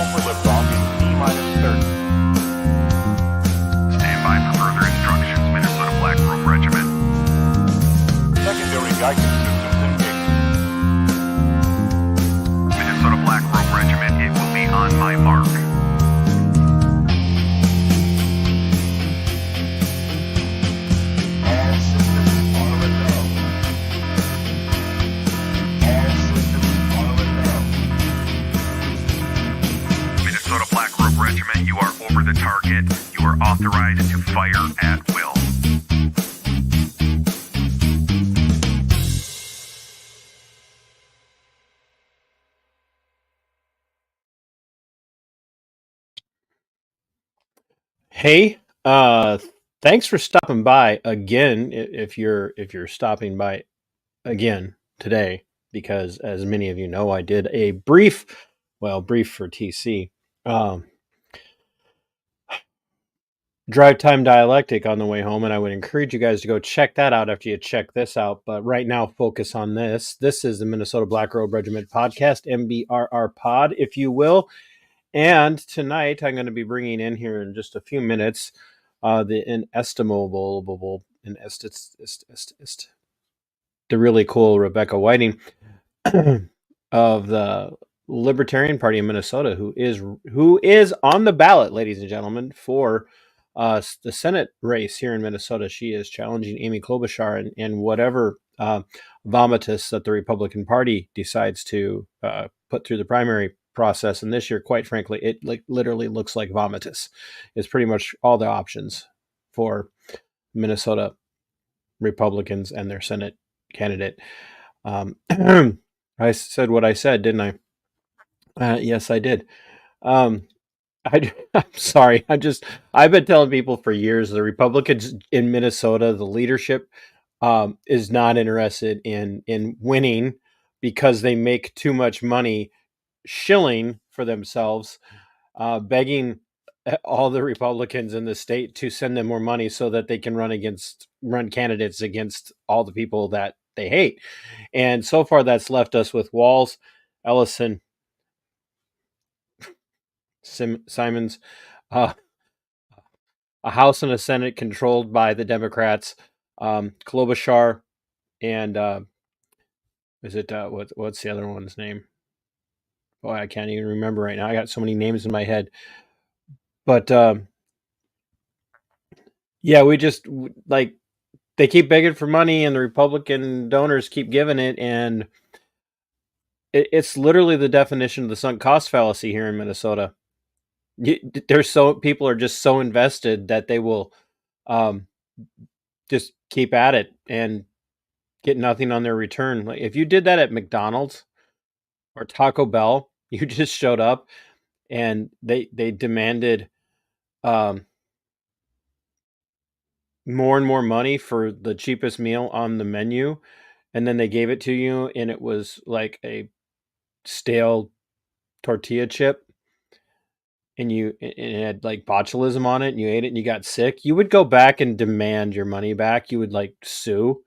for liftoff in T-minus 30. Stand by for further instructions, Minnesota Black Robe Regiment. Secondary guidance systems engaged. Minnesota Black Robe Regiment, it will be on my mark. All systems are a go. All systems are a go. Minnesota Black Robe Regiment, you are over the target. You are authorized to fire at will. Hey, thanks for stopping by again. If you're stopping by again today, because as many of you know, I did a brief for TC, drive time dialectic on the way home, and I would encourage you guys to go check that out after you check this out. But right now, focus on this. This is the Minnesota Black Robe Regiment podcast, MBRR pod, if you will. And tonight, I'm going to be bringing in here in just a few minutes the inestimable, the really cool Rebecca Whiting of the Libertarian Party in Minnesota, who is on the ballot, ladies and gentlemen, for the Senate race here in Minnesota. She is challenging Amy Klobuchar and whatever vomitus that the Republican Party decides to put through the primary process. And this year, quite frankly, it literally looks like vomitus. It's pretty much all the options for Minnesota Republicans and their Senate candidate. I said what I said, didn't I? Yes, I did. I'm sorry. I've been telling people for years, the Republicans in Minnesota, the leadership is not interested in winning because they make too much money shilling for themselves, begging all the Republicans in the state to send them more money so that they can run candidates against all the people that they hate. And so far that's left us with Walz, Ellison, Simons, a House and a Senate controlled by the Democrats, Klobuchar, and what's the other one's name? Boy, I can't even remember right now. I got so many names in my head. But yeah, we just they keep begging for money, and the Republican donors keep giving it, and it's literally the definition of the sunk cost fallacy here in Minnesota. People are just so invested that they will just keep at it and get nothing on their return. Like if you did that at McDonald's or Taco Bell, you just showed up and they demanded more and more money for the cheapest meal on the menu, and then they gave it to you and it was like a stale tortilla chip, and it had like botulism on it, and you ate it and you got sick, you would go back and demand your money back. You would like sue.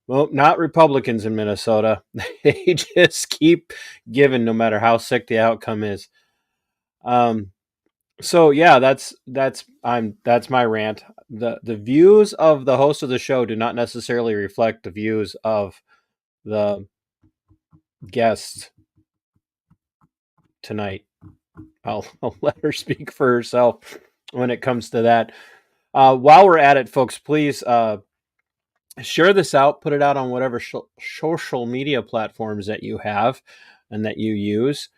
Well, not Republicans in Minnesota. They just keep giving no matter how sick the outcome is. So yeah, that's my rant. The views of the host of the show do not necessarily reflect the views of the guest tonight. I'll let her speak for herself when it comes to that. While we're at it, folks, please share this out, put it out on whatever social media platforms that you have and that you use.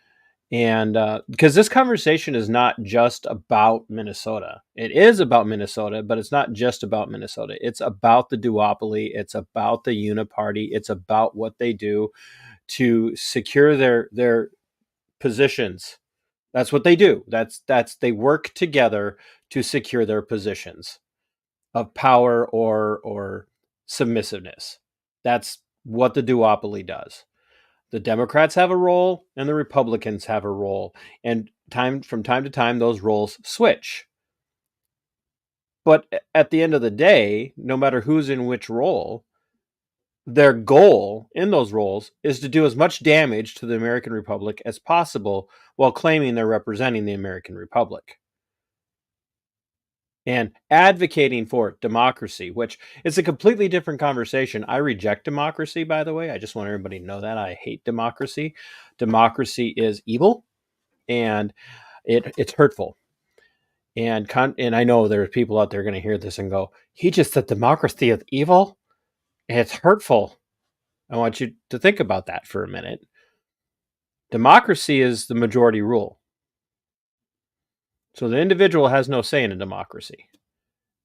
And because this conversation is not just about Minnesota. It is about Minnesota, but it's not just about Minnesota. It's about the duopoly. It's about the uniparty. It's about what they do to secure their positions. That's what they do. That's they work together to secure their positions of power or submissiveness. That's what the duopoly does. The Democrats have a role and the Republicans have a role, and from time to time those roles switch. But at the end of the day, no matter who's in which role, their goal in those roles is to do as much damage to the American Republic as possible while claiming they're representing the American Republic and advocating for democracy, which is a completely different conversation. I reject democracy, by the way. I just want everybody to know that. I hate democracy. Democracy is evil and it's hurtful. And I know there's people out there going to hear this and go, he just said democracy is evil? It's hurtful. I want you to think about that for a minute. Democracy is the majority rule. So the individual has no say in a democracy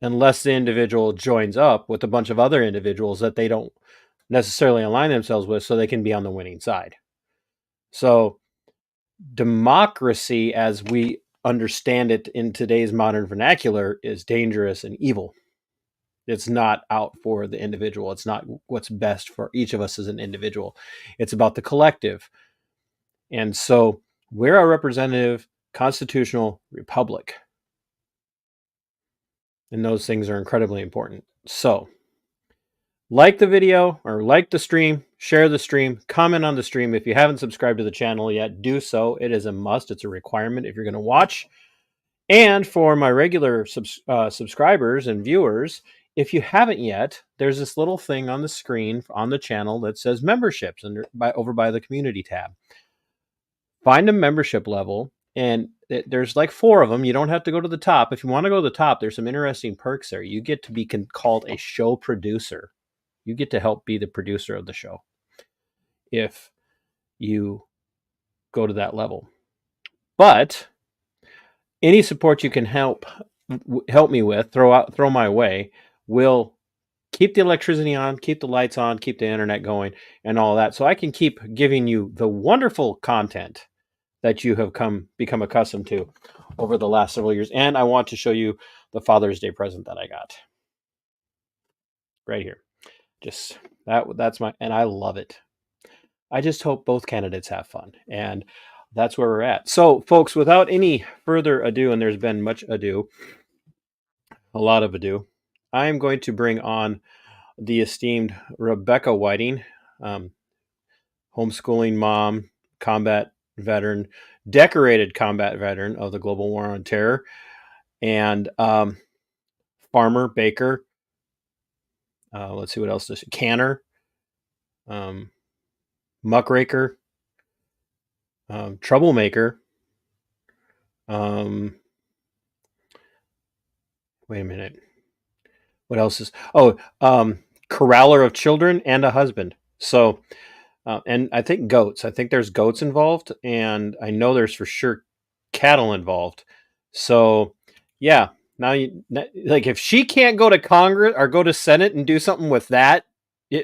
unless the individual joins up with a bunch of other individuals that they don't necessarily align themselves with so they can be on the winning side. So democracy, as we understand it in today's modern vernacular, is dangerous and evil. It's not out for the individual. It's not what's best for each of us as an individual. It's about the collective. And so we're a representative constitutional republic. And those things are incredibly important. So like the video or like the stream, share the stream, comment on the stream. If you haven't subscribed to the channel yet, do so. It is a must. It's a requirement if you're going to watch. And for my regular subscribers and viewers, if you haven't yet, there's this little thing on the screen on the channel that says memberships over by the community tab. Find a membership level, and there's like 4 of them. You don't have to go to the top. If you want to go to the top, there's some interesting perks there. You get to be called a show producer. You get to help be the producer of the show if you go to that level. But any support you can help me with, throw my way, will keep the electricity on, keep the lights on, keep the internet going, and all that, so I can keep giving you the wonderful content that you have become accustomed to over the last several years. And I want to show you the Father's Day present that I got right here. Just that's and I love it. I just hope both candidates have fun, and that's where we're at. So, folks, without any further ado, and there's been much ado, a lot of ado, I am going to bring on the esteemed Rebecca Whiting, homeschooling mom, combat veteran, decorated combat veteran of the Global War on Terror, and farmer, baker. Let's see what else this canner, muckraker, troublemaker. Wait a minute. What else is? Corraller of children and a husband. So, and I think goats. I think there's goats involved, and I know there's for sure cattle involved. So, yeah. Now, like, if she can't go to Congress or go to Senate and do something with that,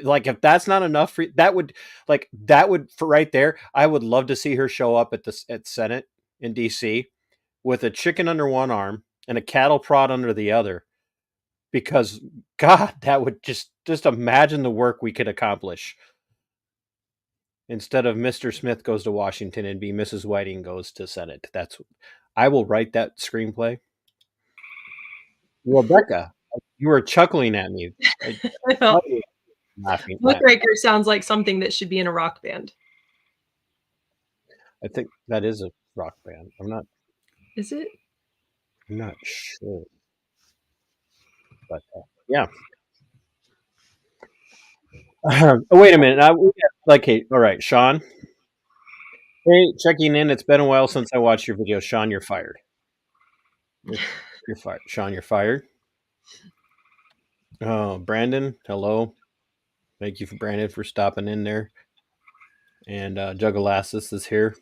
like, if that's not enough for that would for right there, I would love to see her show up at Senate in DC with a chicken under one arm and a cattle prod under the other, because God, that would just imagine the work we could accomplish. Instead of Mr. Smith goes to Washington, and be Mrs. Whiting goes to Senate. I will write that screenplay. Rebecca, you were chuckling at me. Muckraker sounds like something that should be in a rock band. I think that is a rock band. Is it? I'm not sure. But yeah. Wait a minute. Hey, all right, Sean. Hey, checking in. It's been a while since I watched your video. Sean, you're fired. You're fired. Sean, you're fired. Oh, Brandon, hello. Thank you, Brandon, for stopping in there. And Jugalassus is here.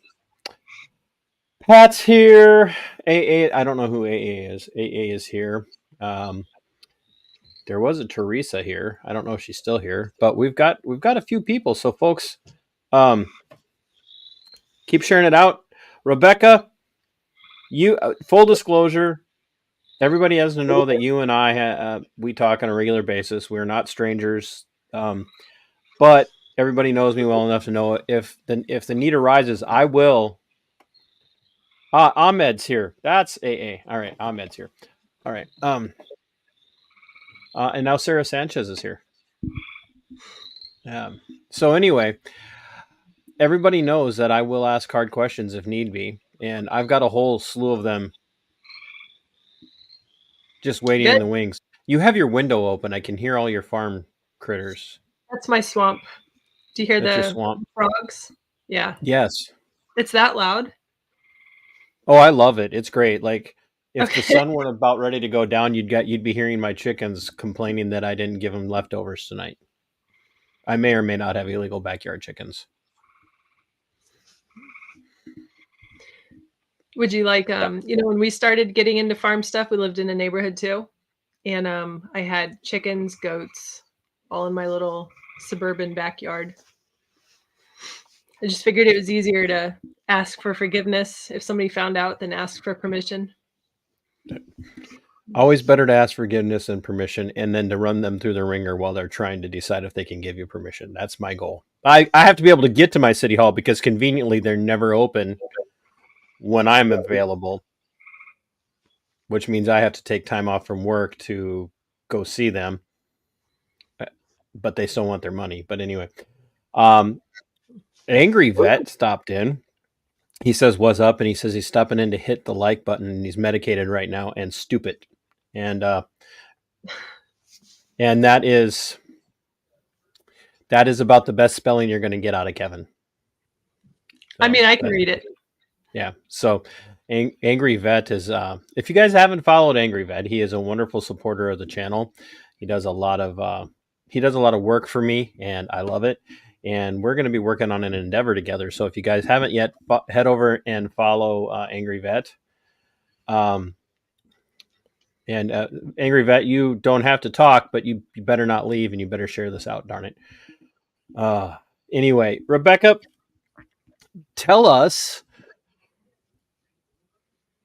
Pat's here. AA, I don't know who AA is. AA is here. There was a Teresa here. I don't know if she's still here, but we've got a few people. So, folks, keep sharing it out. Rebecca, you full disclosure, everybody has to know that you and I we talk on a regular basis. We're not strangers, but everybody knows me well enough to know if the need arises, I will. Ahmed's here. That's AA. All right, Ahmed's here. All right. And now Sarah Sanchez is here. So anyway, everybody knows that I will ask hard questions if need be, and I've got a whole slew of them just waiting in Good. the wings. You have your window open. I can hear all your farm critters. That's my swamp. Do you hear That's your the swamp. frogs? Yeah. Yes. It's that loud. Oh, I love it. It's great. Like if the Okay. sun weren't about ready to go down, you'd be hearing my chickens complaining that I didn't give them leftovers tonight. I may or may not have illegal backyard chickens. Would you like when we started getting into farm stuff, we lived in a neighborhood too. And I had chickens, goats, all in my little suburban backyard. I just figured it was easier to ask for forgiveness if somebody found out than ask for permission. Always better to ask forgiveness and permission and then to run them through the ringer while they're trying to decide if they can give you permission. That's my goal. I have to be able to get to my city hall because conveniently they're never open when I'm available, which means I have to take time off from work to go see them. But they still want their money. But anyway, an angry vet stopped in. He says, "What's up?" And he says he's stopping in to hit the like button and he's medicated right now and stupid. And that is about the best spelling you're going to get out of Kevin. So, I mean, I can read it. Yeah. So Angry Vet is, if you guys haven't followed Angry Vet, he is a wonderful supporter of the channel. He does a lot of work for me and I love it. And we're going to be working on an endeavor together. So if you guys haven't yet, head over and follow Angry Vet. Angry Vet, you don't have to talk, but you better not leave and you better share this out, darn it. Anyway, Rebecca, tell us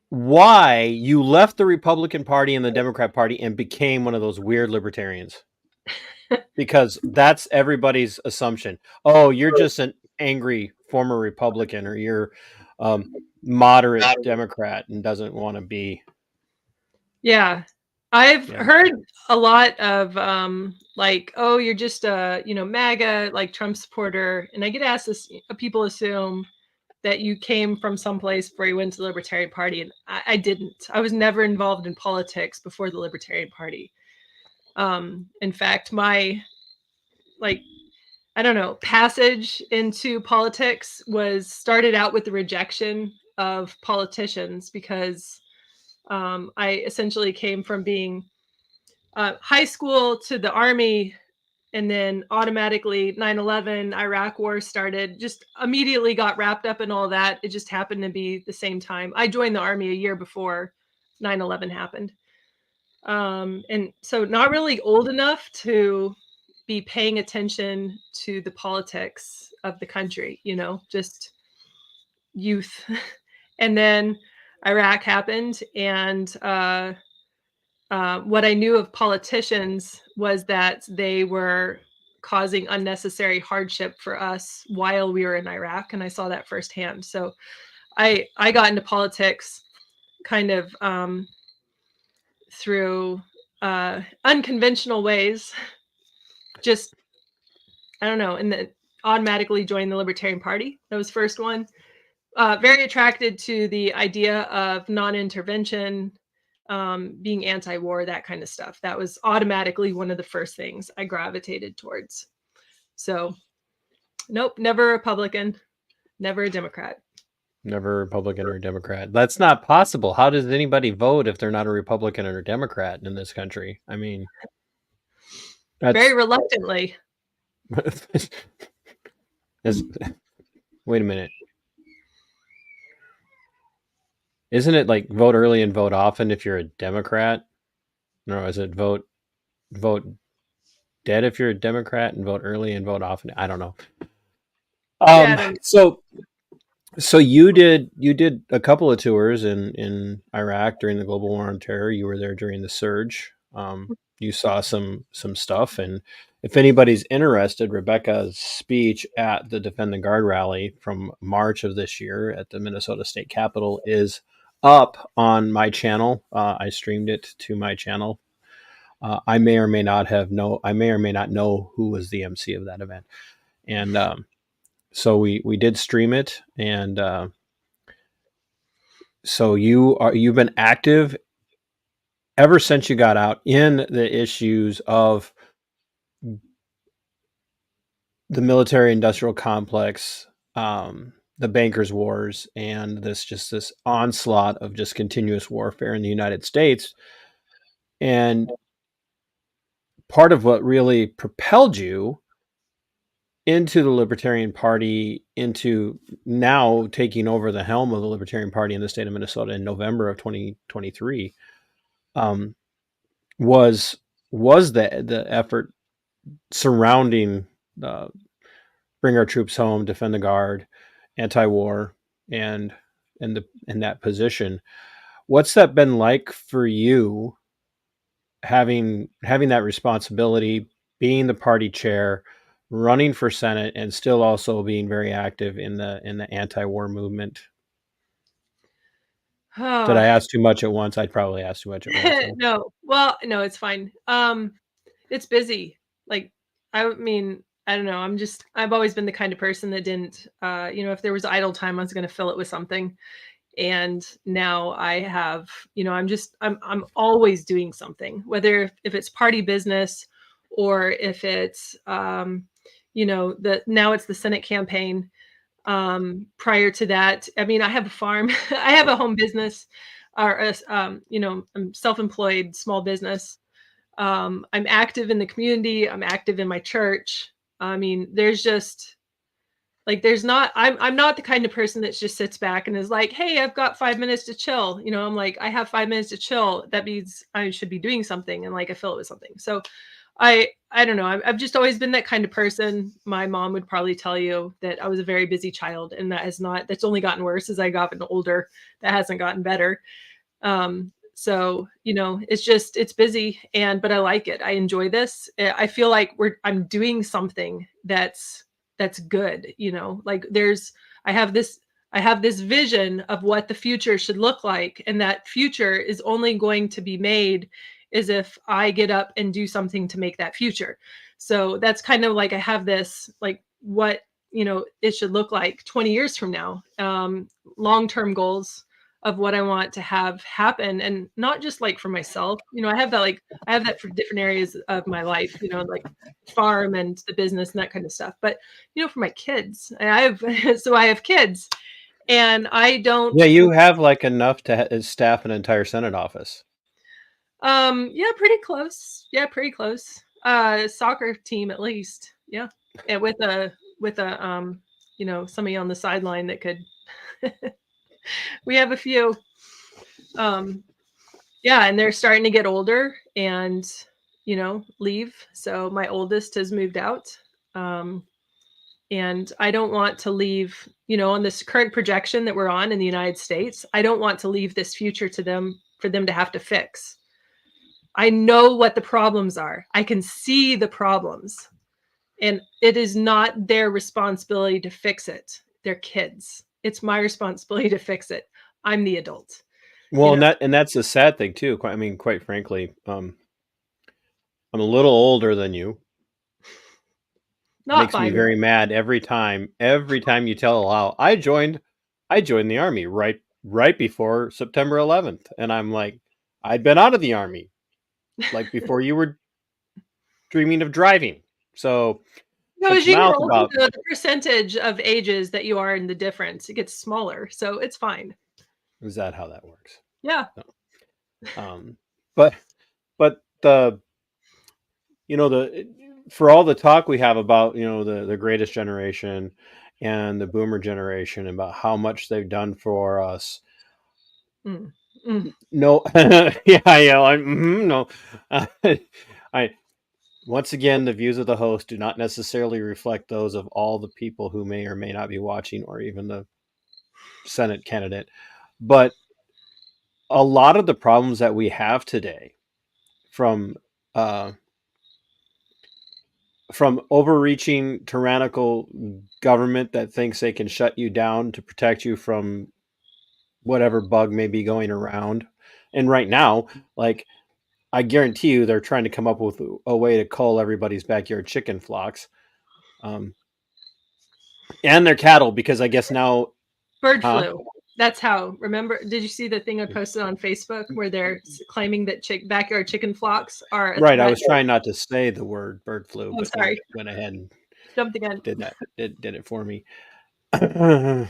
why you left the Republican Party and the Democrat Party and became one of those weird libertarians. Because that's everybody's assumption. Oh, you're just an angry former Republican or you're moderate Democrat and doesn't want to be. Yeah. I've heard a lot of like, oh, you're just a, MAGA, like Trump supporter. And I get asked this, people assume that you came from someplace where you went to the Libertarian Party. And I didn't. I was never involved in politics before the Libertarian Party. In fact, my, passage into politics started out with the rejection of politicians because I essentially came from being high school to the Army, and then automatically 9/11, Iraq War started, just immediately got wrapped up in all that. It just happened to be the same time. I joined the Army a year before 9/11 happened. And so not really old enough to be paying attention to the politics of the country, just youth. And then Iraq happened, and what I knew of politicians was that they were causing unnecessary hardship for us while we were in Iraq, and I saw that firsthand. So I got into politics kind of through unconventional ways. Just, I don't know, and then automatically joined the Libertarian Party. That was first one. Very attracted to the idea of non-intervention, being anti-war, that kind of stuff. That was automatically one of the first things I gravitated towards. So, nope, never a Republican, never a Democrat. Never a Republican or a Democrat. That's not possible. How does anybody vote if they're not a Republican or a Democrat in this country? I mean, very reluctantly. Wait a minute. Isn't it like vote early and vote often if you're a Democrat? No, is it vote dead if you're a Democrat and vote early and vote often? I don't know. So you did a couple of tours in Iraq during the global war on terror. You were there during the surge. You saw some stuff, and if anybody's interested, Rebecca's speech at the Defend the Guard rally from March of this year at the Minnesota State Capitol is up on my channel. I streamed it to my channel I may or may not know who was the MC of that event, and so we did stream it, and so you've been active ever since you got out in the issues of the military industrial complex, the bankers wars, and this onslaught of just continuous warfare in the United States. And part of what really propelled you into the Libertarian Party, into now taking over the helm of the Libertarian Party in the state of Minnesota in November of 2023, was the effort surrounding bring our troops home, defend the guard, anti-war, and in that position. What's that been like for you, having that responsibility, being the party chair, running for Senate, and still also being very active in the anti-war movement? Did I ask too much at once? I'd probably ask too much at once. Huh? No. Well, no, it's fine. It's busy. Like, I mean, I don't know. I've always been the kind of person that didn't, if there was idle time, I was going to fill it with something. And now I have, I'm always doing something, whether if it's party business or if it's, now it's the Senate campaign. Prior to that, I mean, I have a farm, I have a home business, or I'm self-employed, small business. I'm active in the community. I'm active in my church. I mean, there's just like, I'm not the kind of person that just sits back and is like, hey, I've got 5 minutes to chill. I'm like, I have 5 minutes to chill. That means I should be doing something. And like, I fill it with something. So I don't know. I've just always been that kind of person. My mom would probably tell you that I was a very busy child, and that's only gotten worse as I gotten older. That hasn't gotten better. So, it's busy, but I like it. I enjoy this. I feel like I'm doing something that's good, like I have this vision of what the future should look like. And that future is only going to be made as if I get up and do something to make that future. So that's kind of like, I have this, like, what, it should look like 20 years from now, long-term goals of what I want to have happen, and not just like for myself. I have that for different areas of my life, like farm and the business and that kind of stuff. But for my kids, I have kids, and I don't. Yeah, you have like enough to staff an entire Senate office. Yeah, pretty close. Soccer team at least. Yeah, and with a somebody on the sideline that could. We have a few. Yeah, and they're starting to get older and leave. So my oldest has moved out. And I don't want to leave, on this current projection that we're on in the United States, I don't want to leave this future to them for them to have to fix. I know what the problems are. I can see the problems. And it is not their responsibility to fix it. They're kids. It's my responsibility to fix it. I'm the adult. Well, and that's a sad thing too. I mean, quite frankly, I'm a little older than you. Not Makes me very mad every time you tell a lie. I joined the army right before September 11th, and I'm like, I'd been out of the army like before you were dreaming of driving. So as you get older, the percentage of ages that you are in the difference, it gets smaller, so it's fine. Is that how that works? Yeah. No. But the for all the talk we have about the greatest generation and the boomer generation, about how much they've done for us. No, yeah, no. Once again, the views of the host do not necessarily reflect those of all the people who may or may not be watching, or even the Senate candidate. But a lot of the problems that we have today, from overreaching tyrannical government that thinks they can shut you down to protect you from whatever bug may be going around. And right now, like, I guarantee you they're trying to come up with a way to cull everybody's backyard chicken flocks, and their cattle, because I guess now, Bird huh? flu. That's how. Remember? Did you see the thing I posted on Facebook where they're claiming that backyard chicken flocks are a Right. I threat? was trying not to say the word bird flu, Oh, but you sorry, went ahead and jumped again. did that. Did it for me. It's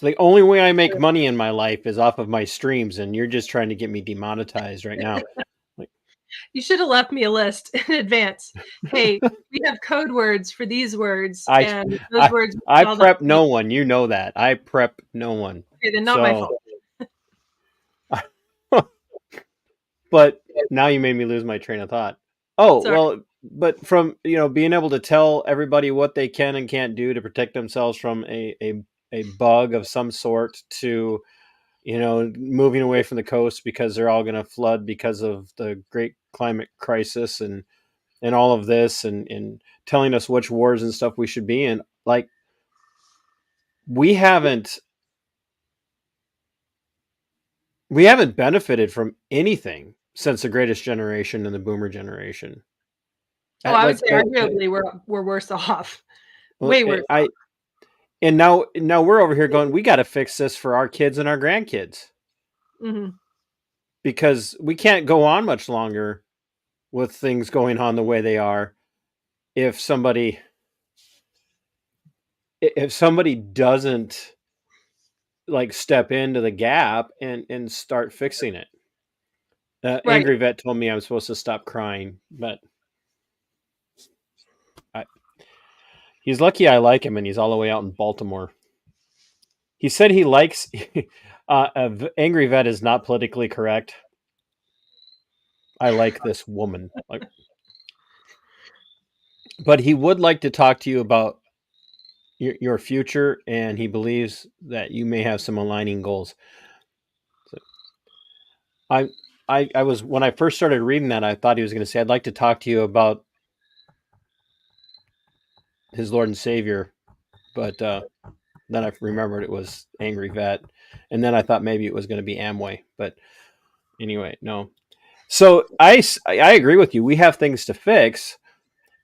the only way I make money in my life is off of my streams, and you're just trying to get me demonetized right now. You should have left me a list in advance. Hey, we have code words for these words, I and those I words I spelled out. prep no one. You know that. I prep no one. Okay, then not my fault. But now you made me lose my train of thought. Oh, Sorry. well, but from, being able to tell everybody what they can and can't do to protect themselves from a bug of some sort, to, moving away from the coast because they're all going to flood because of the great climate crisis, and all of this, and telling us which wars and stuff we should be in. Like, we haven't benefited from anything since the Greatest Generation and the Boomer generation. Oh, I would Like, say arguably we're worse off. well, Way worse. and now we're over here going, we got to fix this for our kids and our grandkids, Hmm. because we can't go on much longer with things going on the way they are. If somebody doesn't, like, step into the gap and start fixing it. Right. Angry Vet told me I'm supposed to stop crying, but he's lucky I like him, and he's all the way out in Baltimore. He said he likes Angry Vet is not politically correct. I like this woman. Like, but he would like to talk to you about your future, and he believes that you may have some aligning goals. So I was, when I first started reading that, I thought he was going to say, I'd like to talk to you about his Lord and Savior, but then I remembered it was Angry Vet, and then I thought maybe it was going to be Amway, but anyway, no. So I agree with you. We have things to fix,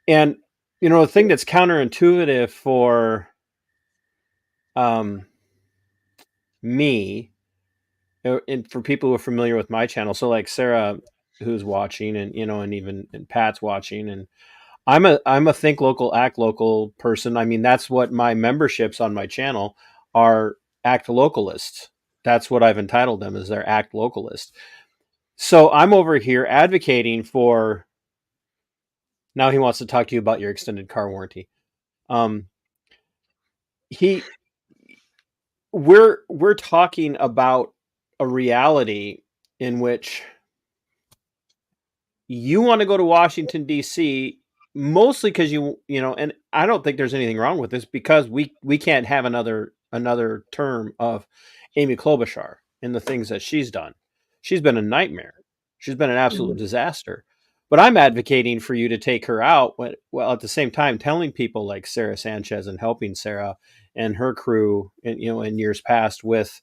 and the thing that's counterintuitive for me, and for people who are familiar with my channel, so like Sarah, who's watching, and and even Pat's watching, and I'm a think local, act local person. I mean, that's what my memberships on my channel are, act localists. That's what I've entitled them, is they're act localist. So I'm over here advocating for. Now he wants to talk to you about your extended car warranty. We're talking about a reality in which you want to go to Washington D.C. mostly because and I don't think there's anything wrong with this, because we can't have another term of Amy Klobuchar and the things that she's done. She's been a nightmare. She's been an absolute disaster. But I'm advocating for you to take her out, while at the same time telling people like Sarah Sanchez, and helping Sarah and her crew, in years past, with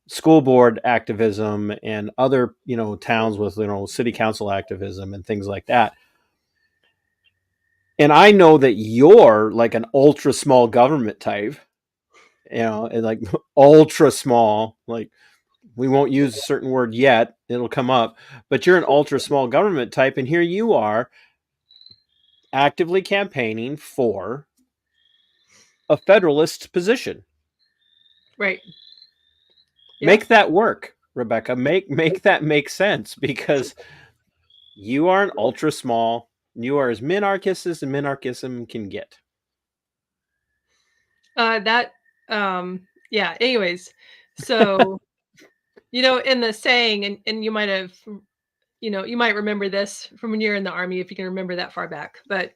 school board activism and other towns with city council activism and things like that. And I know that you're like an ultra small government type, and like ultra small, like, we won't use a certain word yet, it'll come up, but you're an ultra small government type, and here you are actively campaigning for a federalist position. Right. Make that work, Rebecca. Make that make sense, because you are an ultra small. You are as minarchist as minarchism can get. Yeah. Anyways, so in the saying, and you might have, you might remember this from when you're in the Army, if you can remember that far back. But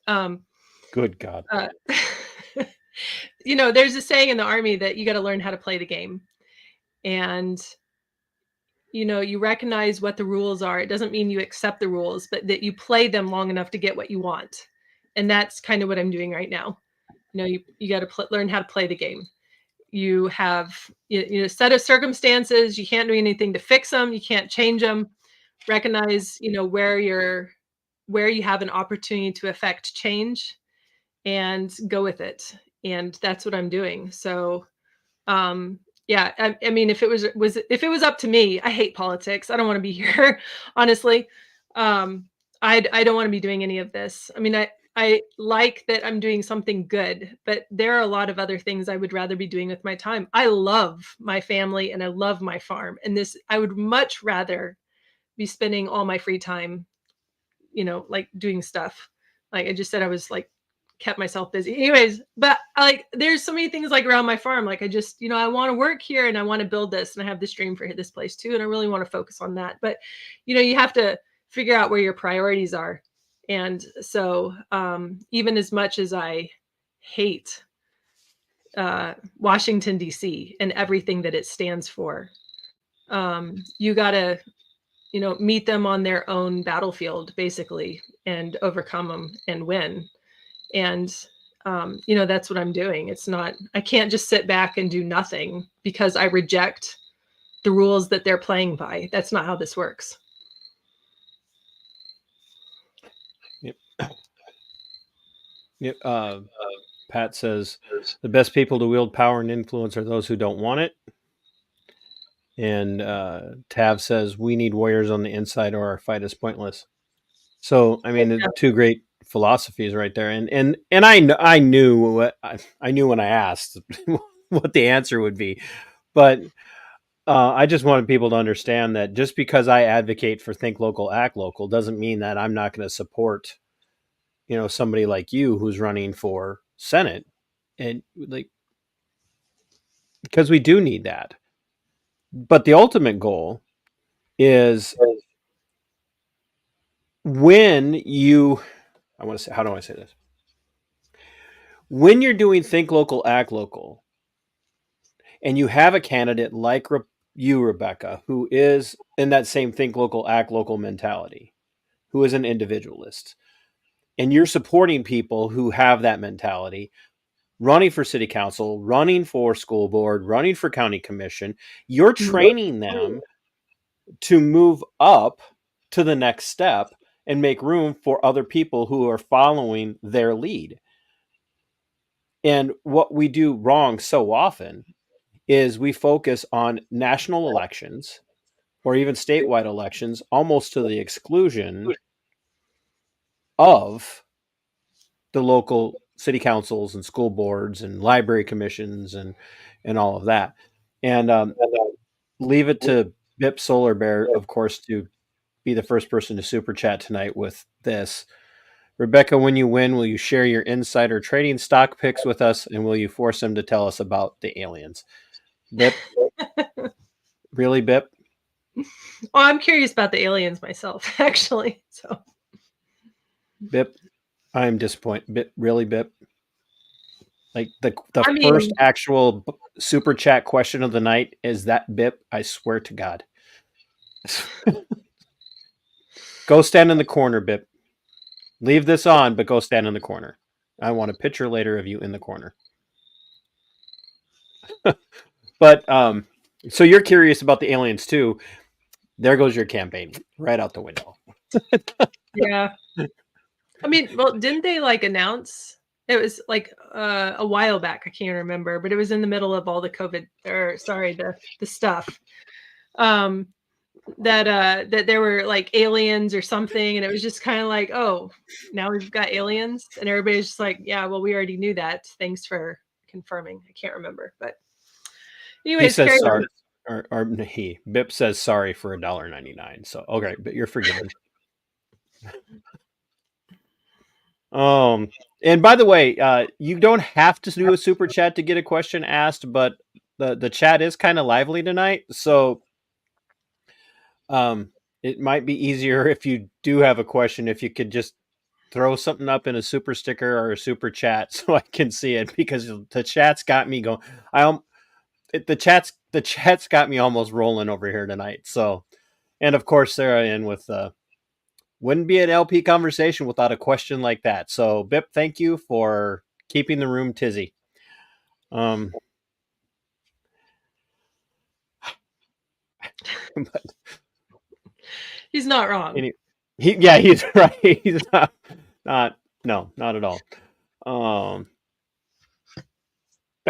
Good God. there's a saying in the Army that you got to learn how to play the game, and you recognize what the rules are. It doesn't mean you accept the rules, but that you play them long enough to get what you want. And that's kind of what I'm doing right now. You got to learn how to play the game. you have a set of circumstances. You can't do anything to fix them. You can't change them. Recognize, where you have an opportunity to affect change, and go with it. And that's what I'm doing. So, yeah, I mean, if it was up to me, I hate politics. I don't want to be here, honestly. I don't want to be doing any of this. I mean, I like that I'm doing something good, but there are a lot of other things I would rather be doing with my time. I love my family and I love my farm, and I would much rather be spending all my free time, like doing stuff. Like I just said, I was like kept myself busy. Anyways, but there's so many things like around my farm. Like I just, I want to work here and I want to build this, and I have this dream for this place too. And I really want to focus on that. But, you have to figure out where your priorities are. And so even as much as I hate Washington, D.C. and everything that it stands for, you got to, meet them on their own battlefield, basically, and overcome them and win. And, that's what I'm doing. I can't just sit back and do nothing because I reject the rules that they're playing by. That's not how this works. Yep. Yep. Pat says the best people to wield power and influence are those who don't want it. And Tav says we need warriors on the inside or our fight is pointless. So I mean, the two great philosophies right there. And I knew when I asked what the answer would be, but I just wanted people to understand that just because I advocate for think local, act local doesn't mean that I'm not going to support, somebody like you who's running for Senate, and because we do need that. But the ultimate goal is when how do I say this? When you're doing think local, act local, and you have a candidate like you, Rebecca, who is in that same think local, act local mentality, who is an individualist, and you're supporting people who have that mentality, running for city council, running for school board, running for county commission, you're training them to move up to the next step and make room for other people who are following their lead. And what we do wrong so often is we focus on national elections or even statewide elections almost to the exclusion of the local city councils and school boards and library commissions and all of that. And leave it to Bip Solar Bear, of course, to be the first person to super chat tonight with this. Rebecca, when you win, will you share your insider trading stock picks with us, and will you force him to tell us about the aliens? Bip? Really, Bip? Well, I'm curious about the aliens myself, actually. So, Bip, I'm disappointed. Bip, really, Bip? Like the first actual super chat question of the night is that Bip? I swear to God. Go stand in the corner, Bip. Leave this on, but go stand in the corner. I want a picture later of you in the corner. But so you're curious about the aliens too. There goes your campaign right out the window. Yeah. I mean, well, didn't they announce? It was a while back. I can't remember, but it was in the middle of all the COVID, the stuff. That there were aliens or something, and it was just kind of like, oh, now we've got aliens, and everybody's just like, yeah, well, we already knew that. Thanks for confirming. I can't remember, but anyways, he says sorry. Or Bip says sorry for $1.99. So okay, but you're forgiven. And by the way, you don't have to do a super chat to get a question asked, but the chat is kind of lively tonight, so it might be easier if you do have a question, if you could just throw something up in a super sticker or a super chat so I can see it, because the chat's got me going. The chat's got me almost rolling over here tonight. So, and of course there I am with wouldn't be an LP conversation without a question like that. So Bip, thank you for keeping the room tizzy. but He's not wrong. he's right. He's not at all.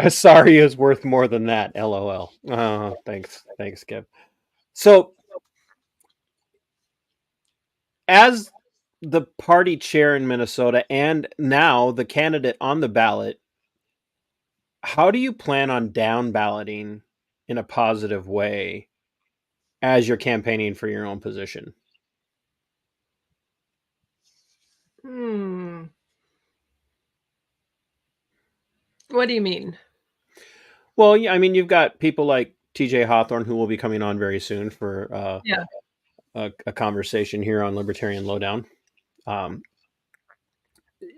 Sorry is worth more than that. LOL. Thanks, Skip. So, as the party chair in Minnesota and now the candidate on the ballot, how do you plan on down balloting in a positive way as you're campaigning for your own position? What do you mean? Well, yeah, I mean, you've got people like TJ Hawthorne who will be coming on very soon for Yeah. a conversation here on Libertarian Lowdown.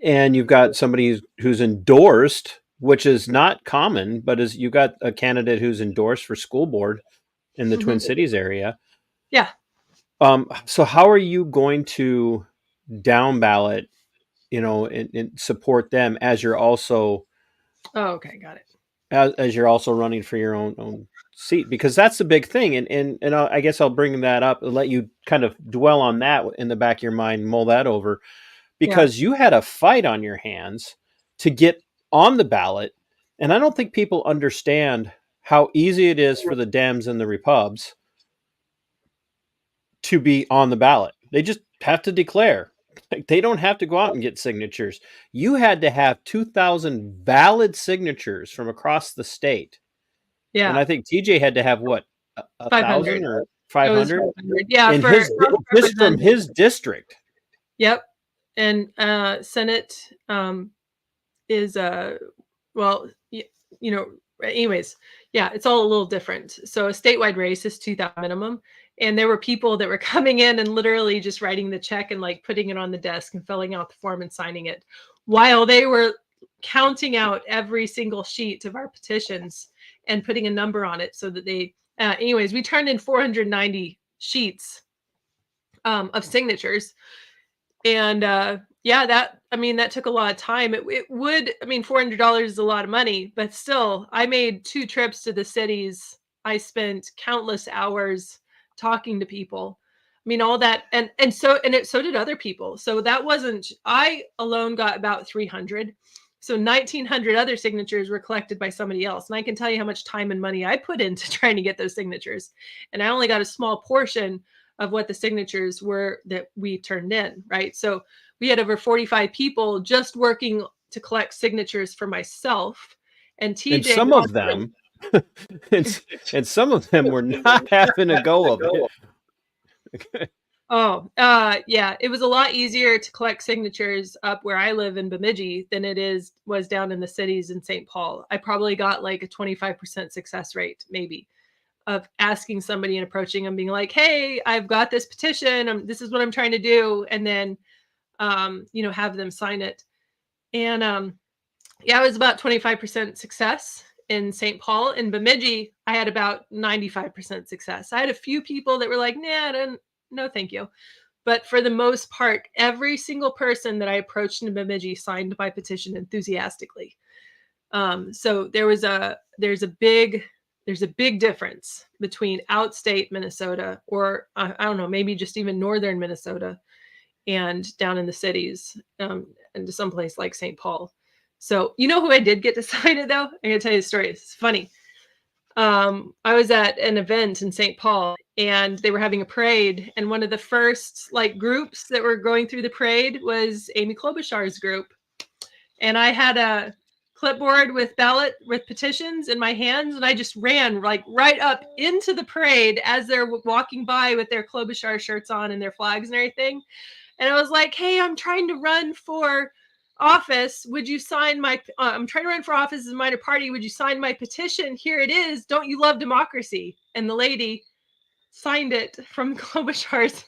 And you've got somebody who's endorsed, which is not common, but you've got a candidate who's endorsed for school board in the Twin Cities area. Yeah. So how are you going to down ballot, and support them as you're also Oh, okay, got it. as you're also running for your own seat? Because that's the big thing, and I guess I'll bring that up and let you kind of dwell on that in the back of your mind, mull that over, because you had a fight on your hands to get on the ballot, and I don't think people understand how easy it is for the Dems and the Repubs to be on the ballot. They just have to declare. Like, they don't have to go out and get signatures. You had to have 2,000 valid signatures from across the state. Yeah. And I think TJ had to have what, 1,000 or 500? Yeah, in just from his district. Yep. And Senate is anyways, yeah, it's all a little different. So a statewide race is 2,000 minimum. And there were people that were coming in and literally just writing the check and like putting it on the desk and filling out the form and signing it while they were counting out every single sheet of our petitions and putting a number on it so that they, anyways, we turned in 490 sheets of signatures. And that took a lot of time. It would, $400 is a lot of money, but still, I made 2 trips to the cities. I spent countless hours talking to people. All that, so did other people. So that wasn't, I alone got about 300. So 1,900 other signatures were collected by somebody else. And I can tell you how much time and money I put into trying to get those signatures. And I only got a small portion of what the signatures were that we turned in, right? So we had over 45 people just working to collect signatures for myself. And TJ, and some of them, and some of them were not having a go of it. Yeah, it was a lot easier to collect signatures up where I live in Bemidji than was down in the cities in St. Paul. I probably got like a 25% success rate, maybe, of asking somebody and approaching them, being like, "Hey, I've got this petition. This is what I'm trying to do," and then, have them sign it. And it was about 25% success in St. Paul. In Bemidji, I had about 95% success. I had a few people that were like, "Nah, no, thank you." But for the most part, every single person that I approached in Bemidji signed my petition enthusiastically. So there's a big difference between outstate Minnesota, or I don't know, maybe just even northern Minnesota, and down in the cities, and to someplace like St. Paul. So you know who I did get to sign it though? I'm gonna tell you the story. It's funny. I was at an event in St. Paul and they were having a parade, and one of the first groups that were going through the parade was Amy Klobuchar's group. And I had a clipboard with petitions in my hands, and I just ran right up into the parade as they're walking by with their Klobuchar shirts on and their flags and everything. And I was like, "Hey, I'm trying to run for office. Would you sign my, I'm trying to run for office as a minor party. Would you sign my petition? Here it is. Don't you love democracy?" And the lady signed it from Klobuchar's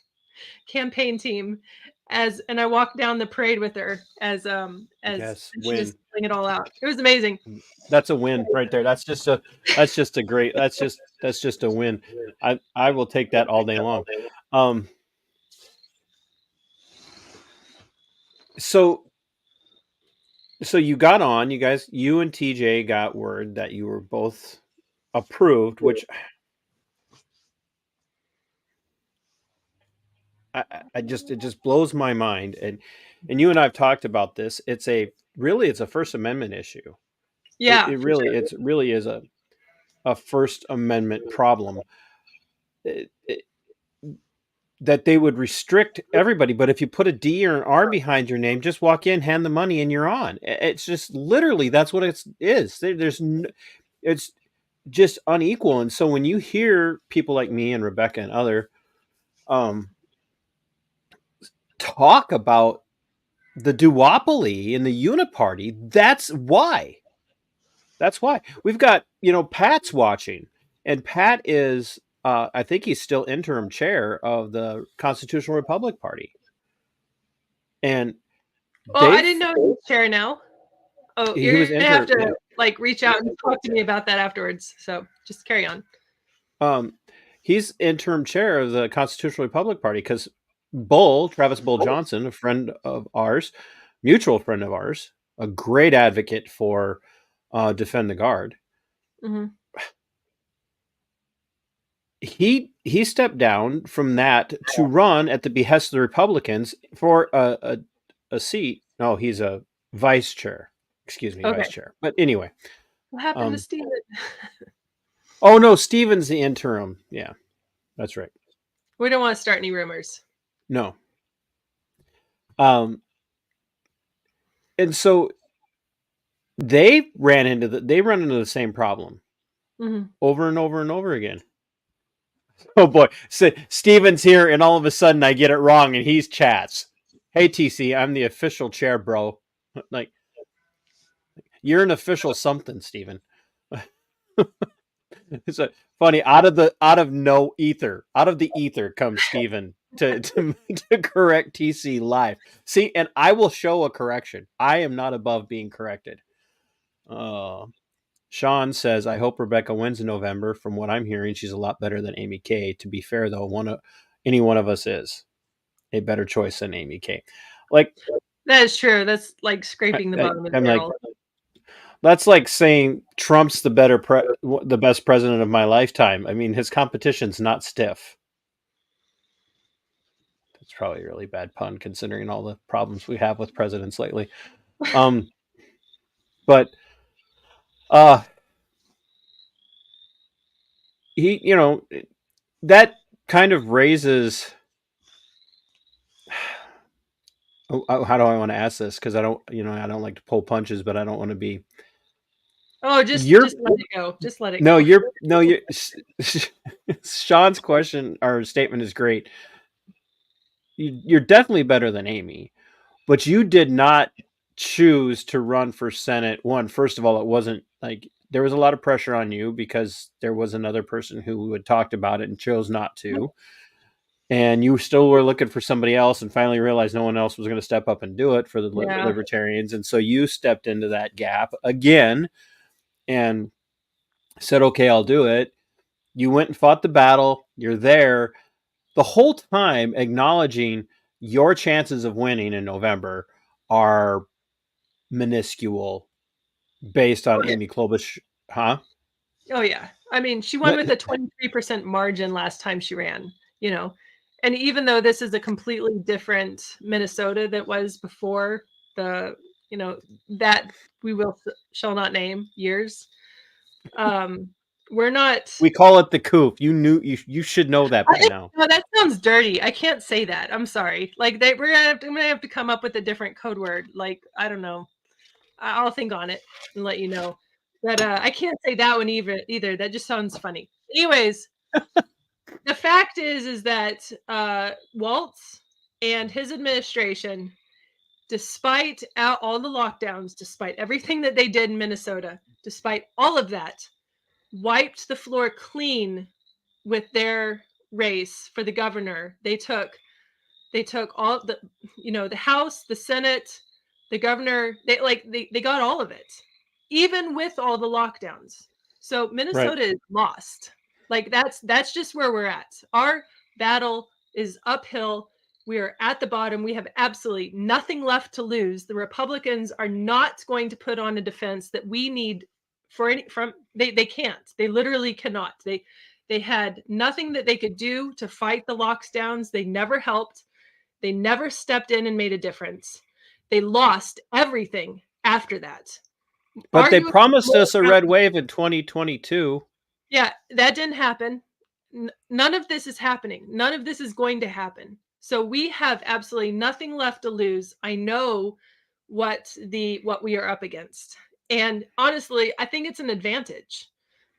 campaign team, and I walked down the parade with her as she was filling it all out. It was amazing. That's a win right there. That's just a win. I will take that all day long. So you got on, you and TJ got word that you were both approved, which I just, it just blows my mind. And you and I've talked about this. It's a First Amendment issue. Yeah, It for sure. really is a First Amendment problem. It, that they would restrict everybody, but if you put a D or an R behind your name, just walk in, hand the money, and you're on. It's just literally that's what it is. It's just unequal. And so when you hear people like me and Rebecca and other um, talk about the duopoly and the uniparty, that's why. That's why we've got Pat's watching, and Pat is I think he's still interim chair of the Constitutional Republic Party, and Oh, I they've didn't know he was chair now. Oh, he you're was gonna have interim. to Yeah. like reach out and talk to me about that afterwards. So just carry on. He's interim chair of the Constitutional Republic Party because Travis Bull Johnson, a friend of ours, mutual friend of ours, a great advocate for Defend the Guard. Mm-hmm. He stepped down from that to run at the behest of the Republicans for a seat. No, he's a vice chair. Excuse me, Okay. vice chair. But anyway, What happened to Steven? oh no, Steven's the interim. Yeah, that's right. We don't want to start any rumors. No. And so they run into the same problem over and over and over again. Oh boy, so Steven's here, and all of a sudden I get it wrong, and he's chats. Hey TC, I'm the official chair, bro. Like, you're an official something, Steven. It's funny, out of the ether comes Steven to correct TC live. See, and I will show a correction. I am not above being corrected. Sean says, I hope Rebecca wins in November. From what I'm hearing, she's a lot better than Amy K. To be fair, though, any one of us is a better choice than Amy K. Like, that is true. That's like scraping the bottom of the barrel. That's like saying Trump's the best president of my lifetime. I mean, his competition's not stiff. That's probably a really bad pun considering all the problems we have with presidents lately. But he, that kind of raises. How do I want to ask this? Because I don't like to pull punches, but I don't want to be. Oh, just let it go. Just let it go. No, Sean's question or statement is great. You're definitely better than Amy, but you did not choose to run for Senate. First of all, it wasn't like there was a lot of pressure on you because there was another person who had talked about it and chose not to. And you still were looking for somebody else and finally realized no one else was going to step up and do it for the Libertarians. And so you stepped into that gap again and said, okay, I'll do it. You went and fought the battle. You're there the whole time acknowledging your chances of winning in November are minuscule based on Amy Klobuchar. Huh? Oh, yeah. I mean, she won with a 23% margin last time she ran, And even though this is a completely different Minnesota that was before the, that shall not name years, we're not. We call it the coup. You should know that by now. No, that sounds dirty. I can't say that. I'm sorry. Like I'm gonna have to come up with a different code word. Like, I don't know. I'll think on it and let you know. But I can't say that one either. That just sounds funny. Anyways, the fact is that Waltz and his administration, despite all the lockdowns, despite everything that they did in Minnesota, despite all of that, wiped the floor clean with their race for the governor. They took all the, the House, the Senate, the governor. They got all of it, even with all the lockdowns. So Minnesota is lost. Like that's just where we're at. Our battle is uphill. We are at the bottom. We have absolutely nothing left to lose. The Republicans are not going to put on a defense that we need they can't. They literally cannot. They They had nothing that they could do to fight the lockdowns. They never helped. They never stepped in and made a difference. They lost everything after that. But they Arguably promised more us a red wave in 2022. Yeah, that didn't happen. None of this is happening. None of this is going to happen. So we have absolutely nothing left to lose. I know what we are up against. And honestly, I think it's an advantage,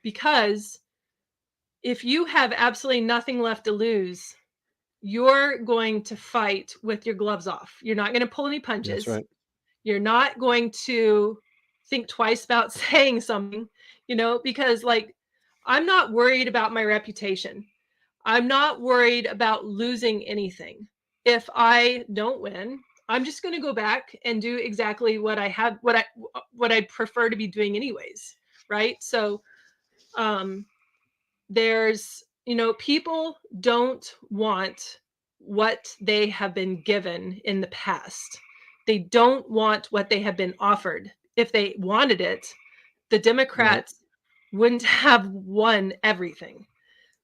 because if you have absolutely nothing left to lose, you're going to fight with your gloves off. You're not going to pull any punches. That's right. You're not going to think twice about saying something, because like, I'm not worried about my reputation. I'm not worried about losing anything. If I don't win, I'm just going to go back and do exactly what I prefer to be doing anyways, right? So there's, people don't want what they have been given in the past. They don't want what they have been offered. If they wanted it, the Democrats wouldn't have won everything.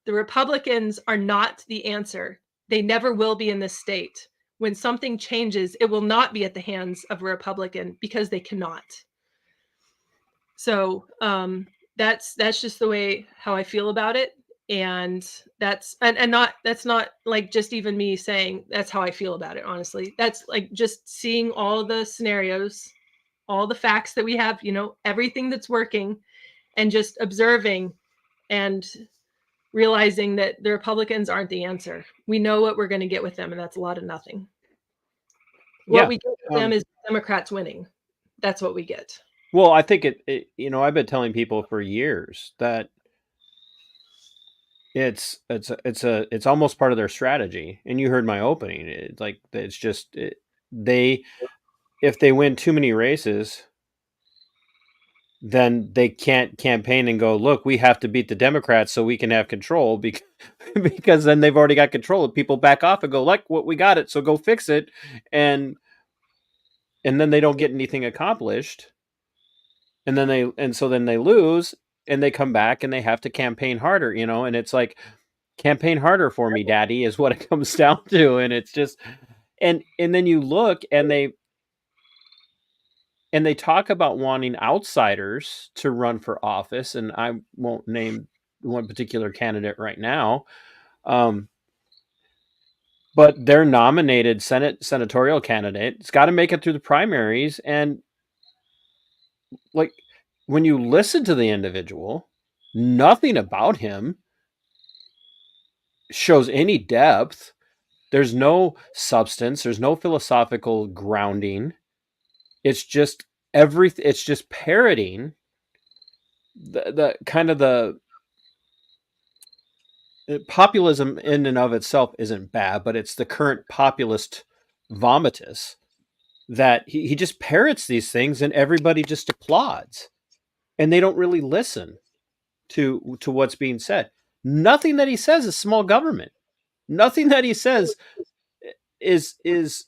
The Republicans are not the answer. They never will be in this state. When something changes, it will not be at the hands of a Republican, because they cannot. So that's just the way how I feel about it. And that's not like just even me saying that's how I feel about it. Honestly, that's like just seeing all the scenarios, all the facts that we have, everything that's working, and just observing and realizing that the Republicans aren't the answer. We know what we're going to get with them, and that's a lot of nothing. What we get with them is Democrats winning. That's what we get. Well, I think I've been telling people for years that it's almost part of their strategy. And you heard my opening. It's like, it's just if they win too many races, then they can't campaign and go, look, we have to beat the Democrats so we can have control, because then they've already got control. People back off and go, like, what, we got it, so go fix it, and then they don't get anything accomplished, and then they lose, and they come back and they have to campaign harder, and it's like, campaign harder for me, daddy, is what it comes down to. And it's just, and then you look, and they talk about wanting outsiders to run for office, and I won't name one particular candidate right now, but their nominated senatorial candidate, it's got to make it through the primaries. And like, when you listen to the individual, nothing about him shows any depth. There's no substance. There's no philosophical grounding. It's just everything. It's just parroting the kind of the populism in and of itself isn't bad, but it's the current populist vomitus that he just parrots these things, and everybody just applauds, and they don't really listen to what's being said. Nothing that he says is small government. Nothing that he says is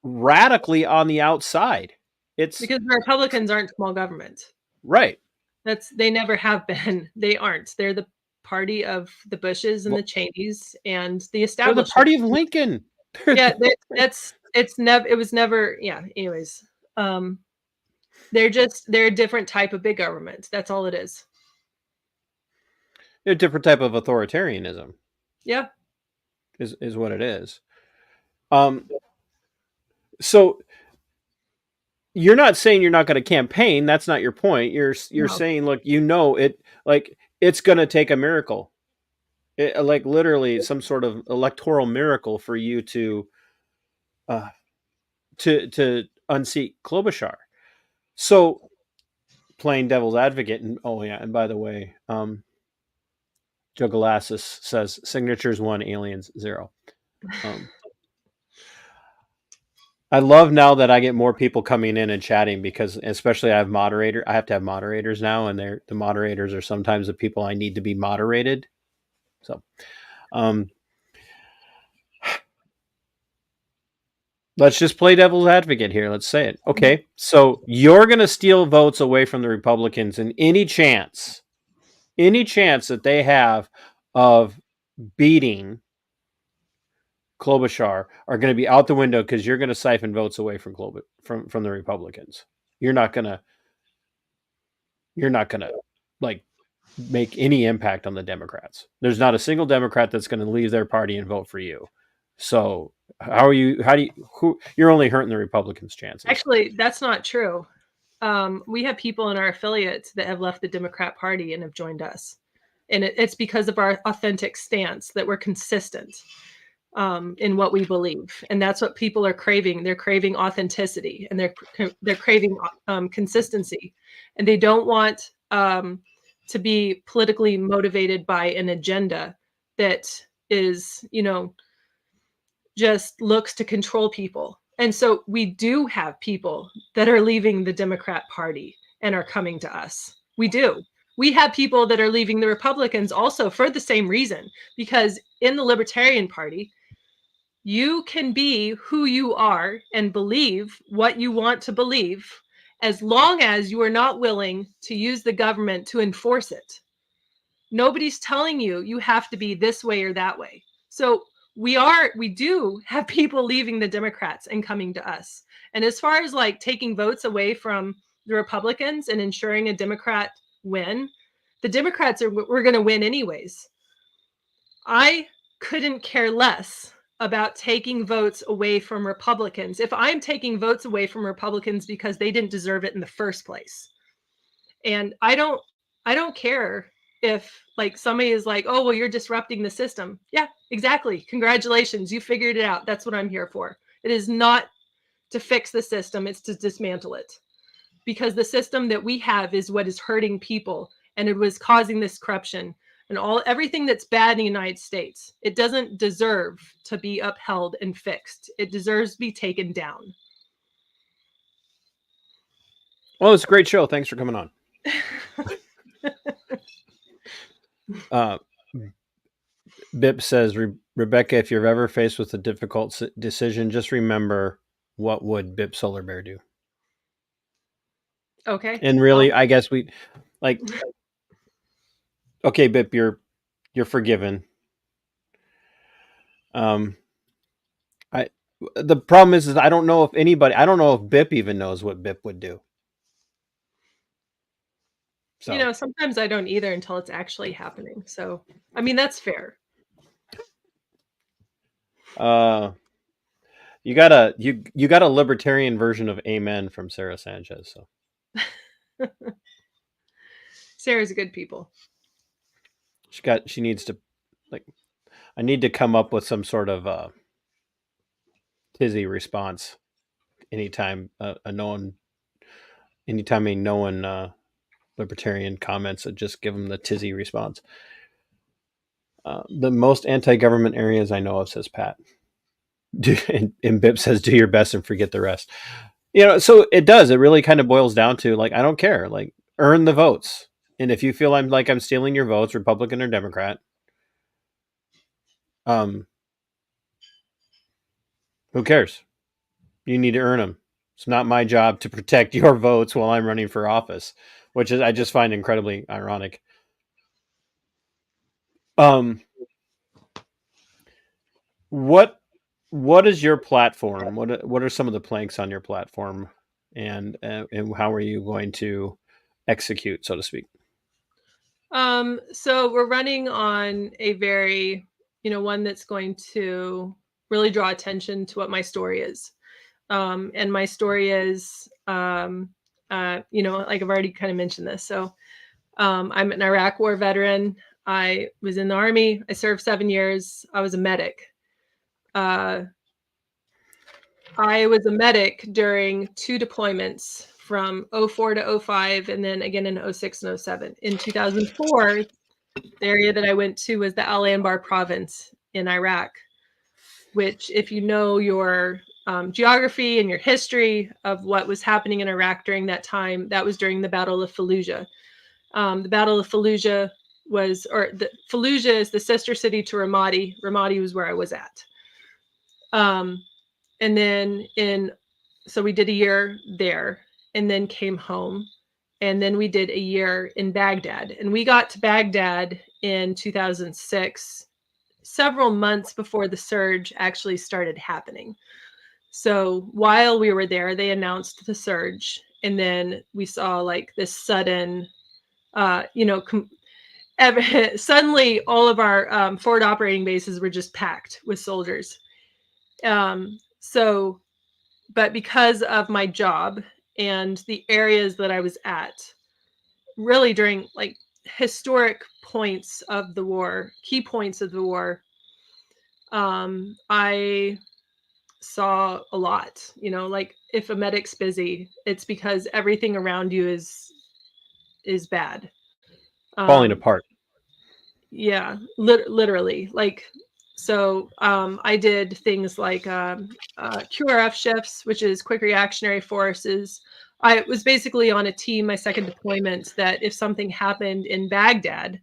radically on the outside. It's because the Republicans aren't small government. Right. They never have been. They aren't. They're the party of the Bushes and the Cheneys and the establishment. They're the party of Lincoln. Yeah, it was never. Yeah. Anyways, they're a different type of big government. That's all it is. A different type of authoritarianism. Yeah. Is what it is. So you're not saying you're not going to campaign. That's not your point. You're saying, look, it's going to take a miracle, like literally some sort of electoral miracle for you to unseat Klobuchar. So, playing devil's advocate, and by the way, Joe Galassis says signatures 1, aliens 0. I love now that I get more people coming in and chatting, because especially I have to have moderators now, and the moderators are sometimes the people I need to be moderated. So, let's just play devil's advocate here. Let's say it. Okay. So you're going to steal votes away from the Republicans, and any chance that they have of beating Klobuchar are going to be out the window because you're going to siphon votes away from from the Republicans. You're not going to like make any impact on the Democrats. There's not a single Democrat that's going to leave their party and vote for you. So you're only hurting the Republicans' chances. Actually, that's not true. We have people in our affiliates that have left the Democrat Party and have joined us. And it's because of our authentic stance that we're consistent in what we believe. And that's what people are craving. They're craving authenticity, and they're craving consistency. And they don't want to be politically motivated by an agenda that is, just looks to control people. And so we do have people that are leaving the Democrat Party and are coming to us. We do. We have people that are leaving the Republicans also for the same reason, because in the Libertarian Party, you can be who you are and believe what you want to believe, as long as you are not willing to use the government to enforce it. Nobody's telling you have to be this way or that way. So we do have people leaving the Democrats and coming to us. And as far as like taking votes away from the Republicans and ensuring a Democrat win, the Democrats we're going to win anyways. I couldn't care less about taking votes away from Republicans if I'm taking votes away from Republicans because they didn't deserve it in the first place. And I don't care if like somebody is like, oh, well, you're disrupting the system. Yeah, exactly. Congratulations. You figured it out. That's what I'm here for. It is not to fix the system. It's to dismantle it, because the system that we have is what is hurting people, and it was causing this corruption and everything that's bad in the United States. It doesn't deserve to be upheld and fixed. It deserves to be taken down. Well, it's a great show. Thanks for coming on. Bip says, Rebecca, if you're ever faced with a difficult decision, just remember, what would Bip Solar Bear do? Okay. And really, I guess we like. Okay, Bip, you're forgiven. The problem is I don't know if Bip even knows what Bip would do. So sometimes I don't either until it's actually happening. So, I mean, that's fair. You got a libertarian version of Amen from Sarah Sanchez. So Sarah's a good people. She needs to, like, I need to come up with some sort of tizzy response anytime a known libertarian comments, just give them the tizzy response. The most anti-government areas I know of, says Pat. And Bip says, do your best and forget the rest. So it does. It really kind of boils down to, like, I don't care. Like, earn the votes. And if you feel I'm stealing your votes, Republican or Democrat, who cares? You need to earn them. It's not my job to protect your votes while I'm running for office, which I just find incredibly ironic. What is your platform? What are some of the planks on your platform, and how are you going to execute, so to speak? So we're running on a very, one that's going to really draw attention to what my story is. And my story is, like I've already kind of mentioned this. So I'm an Iraq War veteran. I was in the Army. I served 7 years. I was a medic. I was a medic during 2 deployments from 04 to 05, and then again in 06 and 07. In 2004, the area that I went to was the Al Anbar province in Iraq, which, if you know your geography and your history of what was happening in Iraq during that time, that was during the Battle of Fallujah. The Battle of Fallujah Fallujah is the sister city to Ramadi. Ramadi was where I was at. And then so we did a year there and then came home. And then we did a year in Baghdad. And we got to Baghdad in 2006, several months before the surge actually started happening. So while we were there, they announced the surge. And then we saw like this sudden, suddenly all of our forward operating bases were just packed with soldiers. But because of my job and the areas that I was at, really during like historic points of the war, key points of the war, I saw a lot. Like if a medic's busy, it's because everything around you is bad. Falling apart. Yeah, literally. Like, so I did things like QRF shifts, which is quick reactionary forces. I was basically on a team, my second deployment, that if something happened in Baghdad,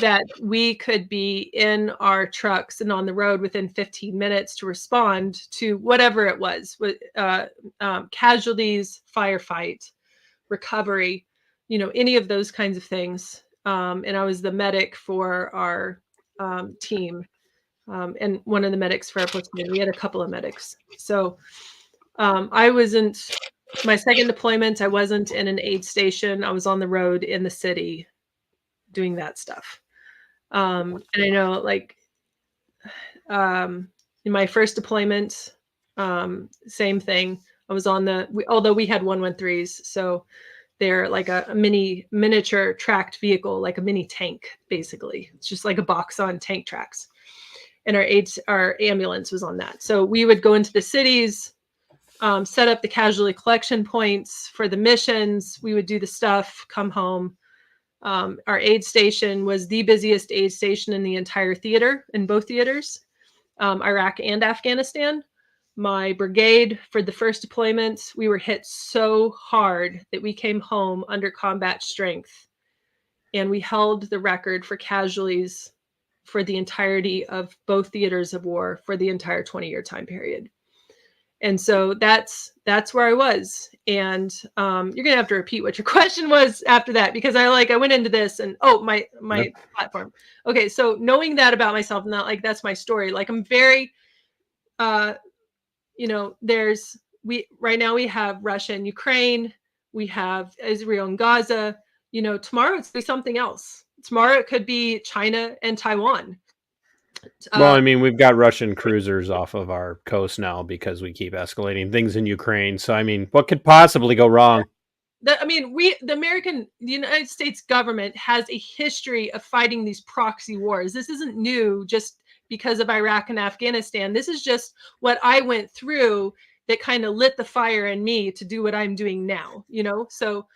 that we could be in our trucks and on the road within 15 minutes to respond to whatever it was, casualties, firefight, recovery, any of those kinds of things. And I was the medic for our team, and one of the medics for our platoon. We had a couple of medics. So I wasn't, my second deployment, I wasn't in an aid station. I was on the road in the city doing that stuff. And I know, like, in my first deployment, same thing. I was on although we had 113s, so they're like a miniature tracked vehicle, like a mini tank, basically. It's just like a box on tank tracks. And our ambulance was on that. So we would go into the cities, set up the casualty collection points for the missions. We would do the stuff, come home. Our aid station was the busiest aid station in the entire theater, in both theaters, Iraq and Afghanistan. My brigade, for the first deployment, we were hit so hard that we came home under combat strength, and we held the record for casualties for the entirety of both theaters of war for the entire 20-year time period. And so that's where I was. And you're gonna have to repeat what your question was after that, because I went into this and my platform. Okay, so knowing that about myself, not like that's my story. Like I'm very right now we have Russia and Ukraine, we have Israel and Gaza. Tomorrow it's be something else. Tomorrow it could be China and Taiwan. Well, I mean, we've got Russian cruisers off of our coast now because we keep escalating things in Ukraine. So, I mean, what could possibly go wrong? The United States government has a history of fighting these proxy wars. This isn't new just because of Iraq and Afghanistan. This is just what I went through that kind of lit the fire in me to do what I'm doing now, So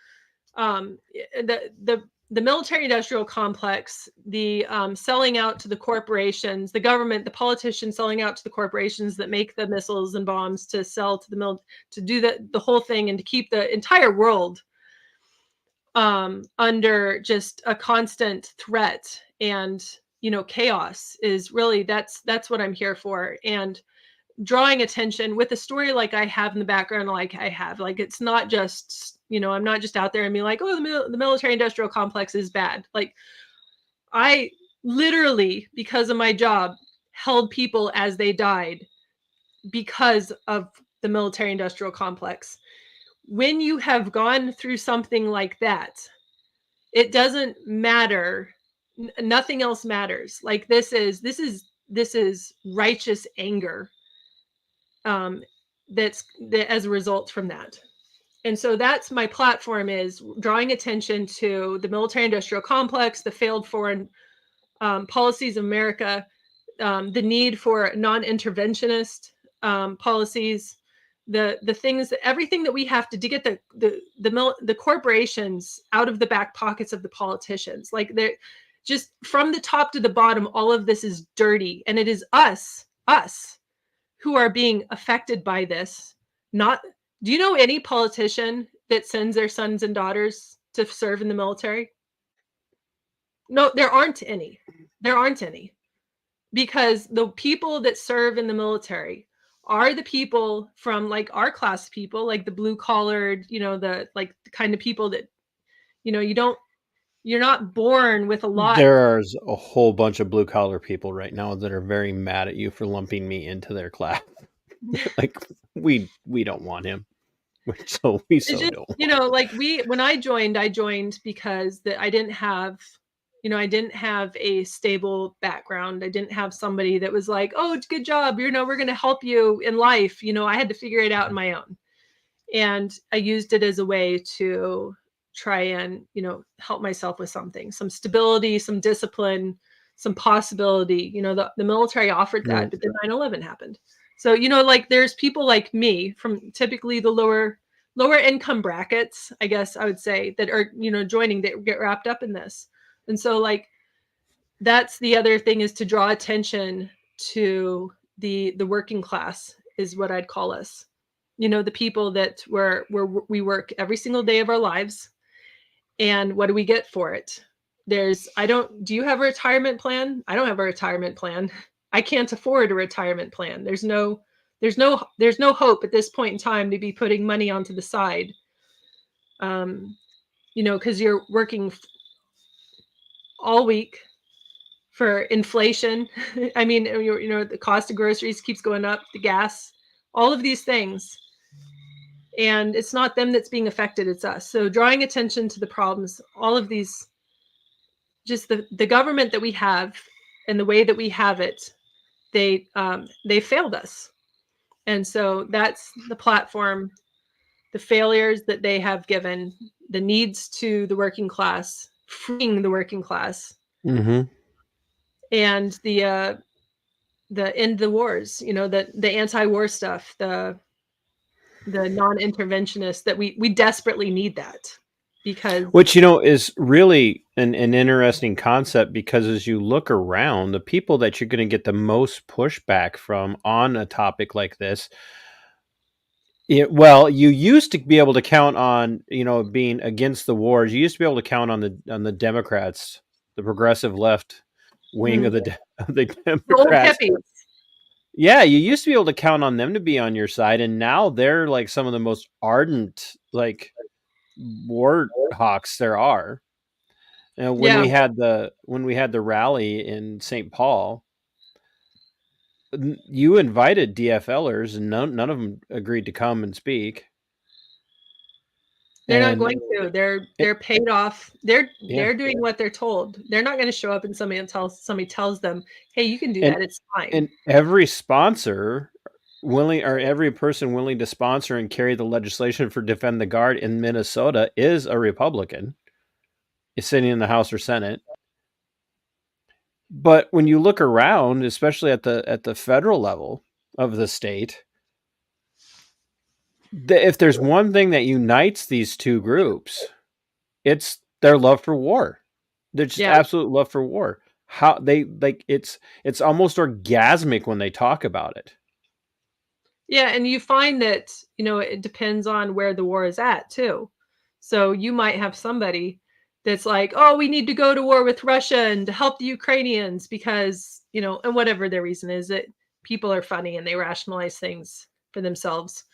the military industrial complex, the selling out to the corporations, the government, the politicians selling out to the corporations that make the missiles and bombs to sell to the to do the whole thing and to keep the entire world under just a constant threat and chaos is really that's what I'm here for. And drawing attention with a story like I have in the background, like I have, like it's not just I'm not just out there and being like, oh, the military industrial complex is bad. Like I literally, because of my job, held people as they died because of the military industrial complex. When you have gone through something like that, it doesn't matter. Nothing else matters. Like this is righteous anger that as a result from that. And so that's my platform, is drawing attention to the military industrial complex, the failed foreign policies of America, the need for non-interventionist policies, the things, everything that we have to get the corporations out of the back pockets of the politicians. Like they're just from the top to the bottom, all of this is dirty, and it is us who are being affected by this. Not, do you know any politician that sends their sons and daughters to serve in the military? No, there aren't any. There aren't any. Because the people that serve in the military are the people from like our class people, like the blue collared, the kind of people that you're not born with a lot. There's a whole bunch of blue collar people right now that are very mad at you for lumping me into their class. Like we don't want him. So we It's just, don't. like when I joined because I didn't have, I didn't have a stable background. I didn't have somebody that was like, oh, it's a good job. We're going to help you in life. I had to figure it out on my own. And I used it as a way to try and, help myself with something, some stability, some discipline, some possibility. The military offered that, Right. but then 9/11 happened. So, like there's people like me from typically the lower income brackets, I guess I would say, that are, joining, that get wrapped up in this. And so like, that's the other thing, is to draw attention to the working class, is what I'd call us. The people that we work every single day of our lives. And what do we get for it? Do you have a retirement plan? I don't have a retirement plan. I can't afford a retirement plan. There's no hope at this point in time to be putting money onto the side. Because you're working all week for inflation. I mean, the cost of groceries keeps going up, the gas, all of these things. And it's not them that's being affected, it's us. So drawing attention to the problems, all of these, just the government that we have and the way that we have it, they failed us. And so that's the platform, the failures that they have given, the needs to the working class, freeing the working class, Mm-hmm. and the end the wars, the anti-war stuff, the non-interventionist, that we desperately need that, because Which, is really an interesting concept, because as you look around, the people that you're going to get the most pushback from on a topic like this, you used to be able to count on, being against the wars. You used to be able to count on the Democrats, the progressive left wing of the the old Democrats. hippies. Yeah, you used to be able to count on them to be on your side, and now they're like some of the most ardent, like, war hawks there are. When Yeah. we had the rally in St. Paul, you invited DFLers, and none of them agreed to come and speak. They're not And going to. They're paid off. They're yeah, doing what they're told. They're not going to show up and somebody tells them, "Hey, you can do and that. It's fine." and every sponsor willing, or every person willing to sponsor and carry the legislation for Defend the Guard in Minnesota is a Republican, is sitting in the House or Senate. But when you look around, especially at the federal level of the state, if there's one thing that unites these two groups, it's their love for war. They're just Yeah. absolute love for war. How they like it's almost orgasmic when they talk about it. Yeah, and you find that, it depends on where the war is at too. So you might have somebody that's like, "Oh, we need to go to war with Russia and to help the Ukrainians because, and whatever their reason is, that people are funny and they rationalize things for themselves."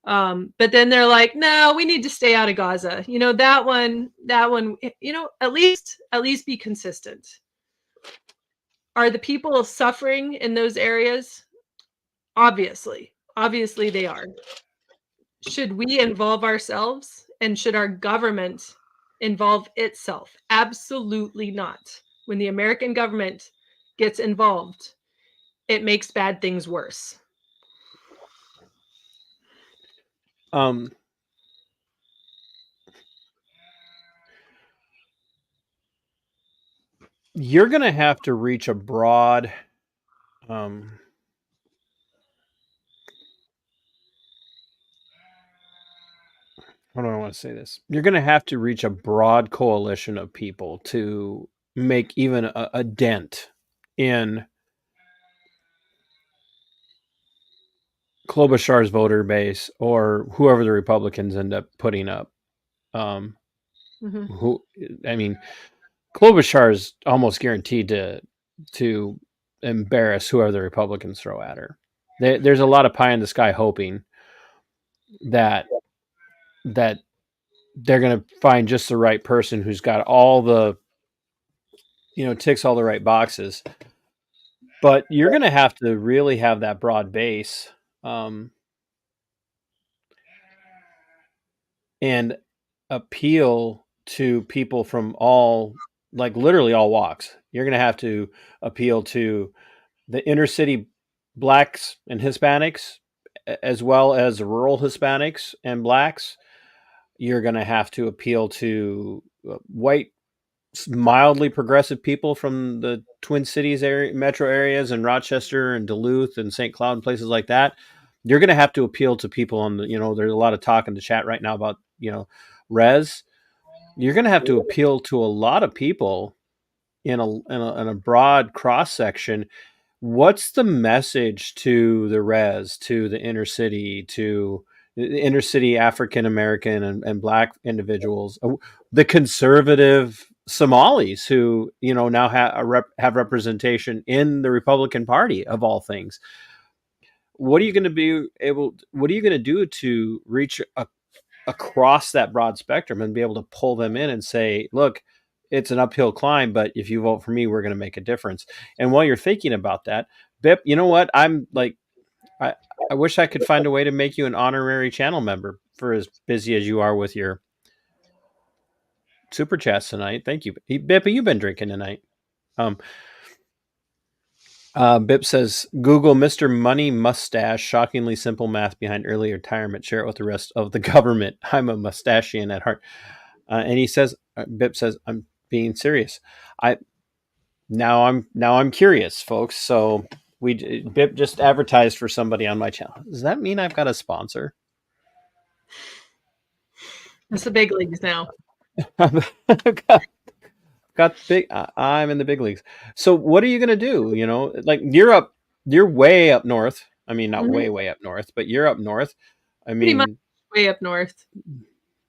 But then they're like, "No, we need to stay out of Gaza." That one, at least be consistent. Are the people suffering in those areas? Obviously they are. Should we involve ourselves, and should our government involve itself? Absolutely not. When the American government gets involved, it makes bad things worse. You're going to have to reach a broad, how do I want to say this? You're going to have to reach a broad coalition of people to make even a dent in Klobuchar's voter base, or whoever the Republicans end up putting up. Who, I mean, Klobuchar is almost guaranteed to embarrass whoever the Republicans throw at her. There's a lot of pie in the sky hoping that they're going to find just the right person who's got all the, ticks all the right boxes. But you're going to have to really have that broad base, and appeal to people from all, like literally all walks. You're going to have to appeal to the inner city blacks and Hispanics, as well as rural Hispanics and blacks. You're going to have to appeal to white, mildly progressive people from the Twin Cities area, metro areas, and Rochester and Duluth and St. Cloud and places like that. You're going to have to appeal to people on the, there's a lot of talk in the chat right now about, res. You're going to have to appeal to a lot of people in a broad cross section. What's the message to the res, to the inner city, to the inner city African American and black individuals, the conservative Somalis who now have representation in the Republican Party of all things? What are you going to be able? What are you going to do to reach across that broad spectrum and be able to pull them in and say, look, it's an uphill climb, but if you vote for me, we're going to make a difference. And while you're thinking about that, Bip, you know what? I'm like, I wish I could find a way to make you an honorary channel member for as busy as you are with your super chats tonight. Thank you. Bip, you've been drinking tonight. Bip says, Google Mr. Money Mustache, shockingly simple math behind early retirement. Share it with the rest of the government. I'm a mustachian at heart. And he says, Bip says, I'm being serious. Now I'm curious, folks. So Bip just advertised for somebody on my channel. Does that mean I've got a sponsor? It's the big leagues now. got big. I'm in the big leagues. So what are you gonna do? Like you're way up north. I mean, not way up north, but you're up north. I mean, pretty much way up north.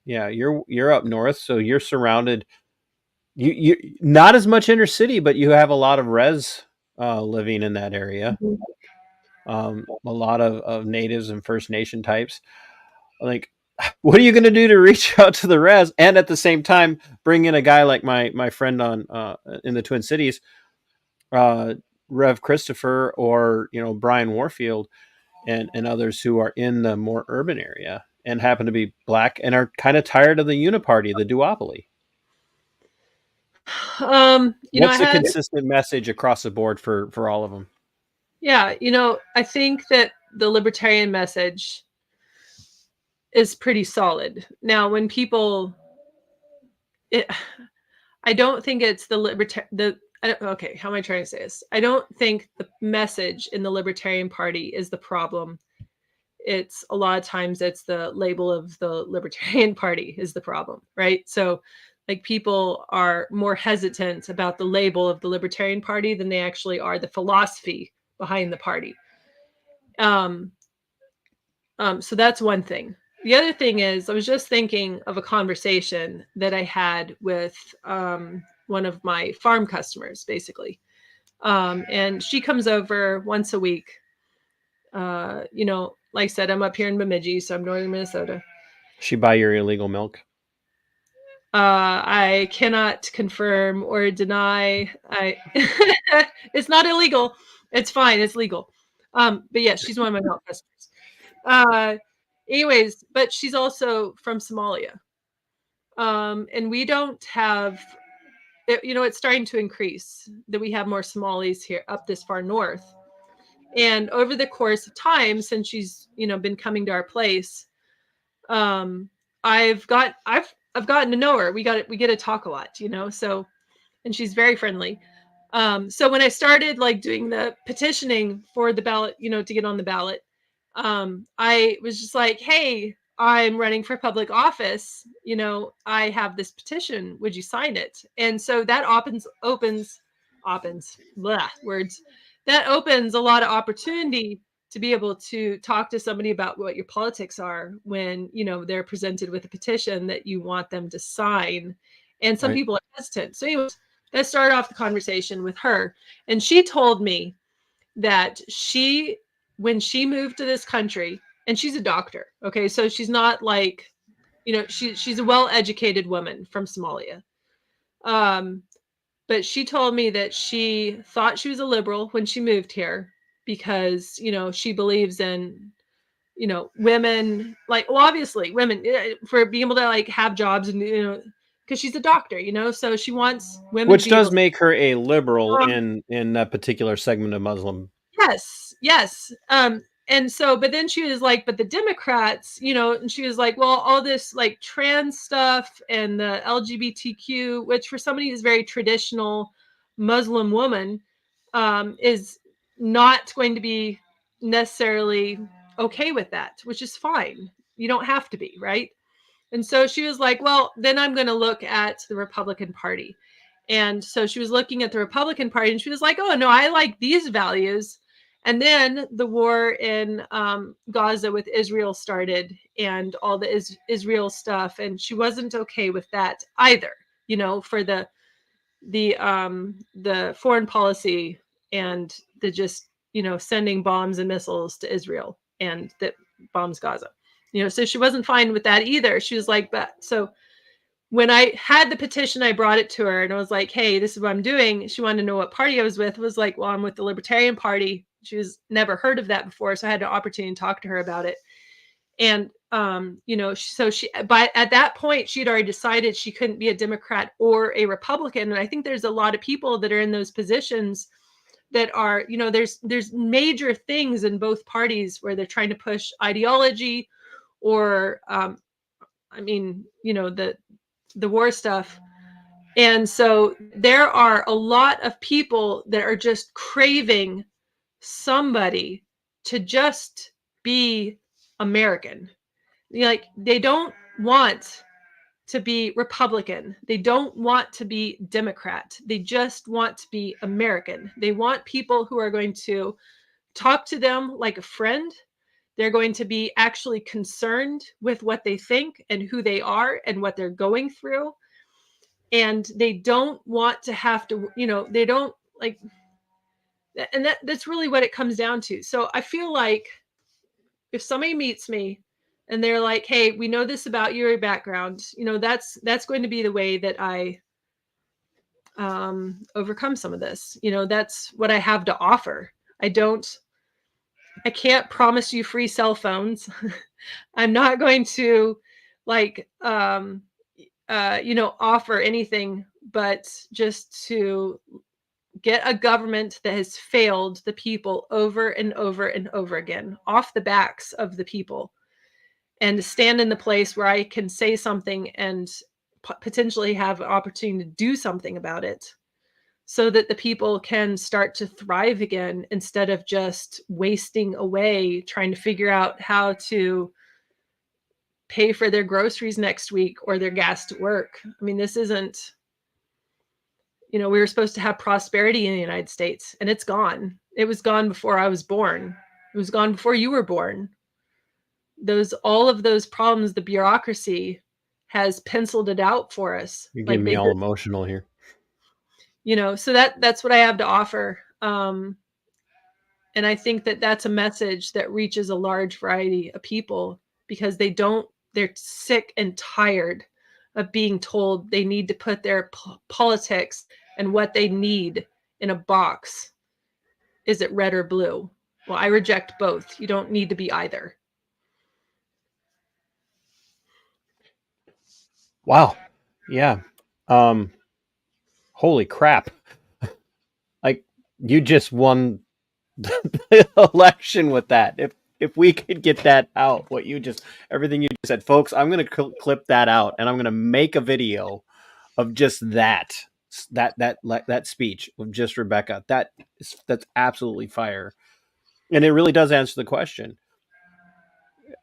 Yeah, you're up north, so you're surrounded. You not as much inner city, but you have a lot of res living in that area. A lot of natives and First Nation types. Like, what are you going to do to reach out to the res and at the same time bring in a guy like my friend on in the Twin Cities, Rev Christopher, or Brian Warfield and others who are in the more urban area and happen to be black and are kind of tired of the uniparty, the duopoly? What's a consistent message across the board for all of them? Yeah, I think that the libertarian message is pretty solid. Now, when people, I don't think it's okay, how am I trying to say this? I don't think the message in the Libertarian Party is the problem. It's a lot of times it's the label of the Libertarian Party is the problem, right? So like people are more hesitant about the label of the Libertarian Party than they actually are the philosophy behind the party. So that's one thing. The other thing is I was just thinking of a conversation that I had with one of my farm customers, basically. And she comes over once a week. Like I said, I'm up here in Bemidji, so I'm northern Minnesota. She buy your illegal milk? I cannot confirm or deny. It's not illegal. It's fine. It's legal. But yeah, she's one of my milk customers. Anyways, but she's also from Somalia. And we don't have, it's starting to increase that we have more Somalis here up this far north. And over the course of time, since she's, been coming to our place, I've gotten to know her. We get to talk a lot, so, and she's very friendly. So when I started like doing the petitioning for the ballot, to get on the ballot, I was just like, hey, I'm running for public office. I have this petition. Would you sign it? And so that opens words. That opens a lot of opportunity to be able to talk to somebody about what your politics are when, they're presented with a petition that you want them to sign. And some people are hesitant. So anyways, I started off the conversation with her, and she told me that when she moved to this country, and she's a doctor. Okay. So she's not like she's a well-educated woman from Somalia. But she told me that she thought she was a liberal when she moved here because, she believes in, women, like, well, obviously women, for being able to like have jobs and, because she's a doctor, so she wants women Which to be does able to, make her a liberal um, in that particular segment of Muslim. yes. And so, but then she was like, but the Democrats, and she was like, well, all this like trans stuff and the LGBTQ, which for somebody who's very traditional Muslim woman, is not going to be necessarily okay with that, which is fine. You don't have to be, right? And so she was like, well, then I'm going to look at the Republican Party. And so she was looking at the Republican Party and she was like, oh, no, I like these values. And then the war in Gaza with Israel started and all the Israel stuff. And she wasn't okay with that either, for the foreign policy and the just, sending bombs and missiles to Israel and that bombs Gaza. So she wasn't fine with that either. She was like, but so when I had the petition, I brought it to her and I was like, hey, this is what I'm doing. She wanted to know what party I was with. I was like, well, I'm with the Libertarian Party. She was never heard of that before. So I had an opportunity to talk to her about it. And, so but at that point, she'd already decided she couldn't be a Democrat or a Republican. And I think there's a lot of people that are in those positions that are, there's major things in both parties where they're trying to push ideology or, the war stuff. And so there are a lot of people that are just craving somebody to just be American. Like, they don't want to be Republican. They don't want to be Democrat. They just want to be American. They want people who are going to talk to them like a friend. They're going to be actually concerned with what they think and who they are and what they're going through. And they don't want to have to, they don't like, and that's really what it comes down to. So I feel like if somebody meets me and they're like, hey, we know this about your background, that's going to be the way that I overcome some of this. That's what I have to offer. I can't promise you free cell phones. I'm not going to like offer anything but just to get a government that has failed the people over and over and over again off the backs of the people, and to stand in the place where I can say something and potentially have an opportunity to do something about it so that the people can start to thrive again instead of just wasting away trying to figure out how to pay for their groceries next week or their gas to work. I mean, this isn't, we were supposed to have prosperity in the United States and it's gone. It was gone before I was born. It was gone before you were born. All of those problems, the bureaucracy has penciled it out for us. You're Like getting me all emotional here. So that's what I have to offer. And I think that that's a message that reaches a large variety of people because they're sick and tired of being told they need to put their politics and what they need in a box. Is it red or blue? Well, I reject both. You don't need to be either. Wow. Yeah. Holy crap. Like, you just won the election with that. If we could get that out, everything you just said, folks, I'm going to clip that out and I'm going to make a video of just that speech of just Rebecca. That's absolutely fire. And it really does answer the question.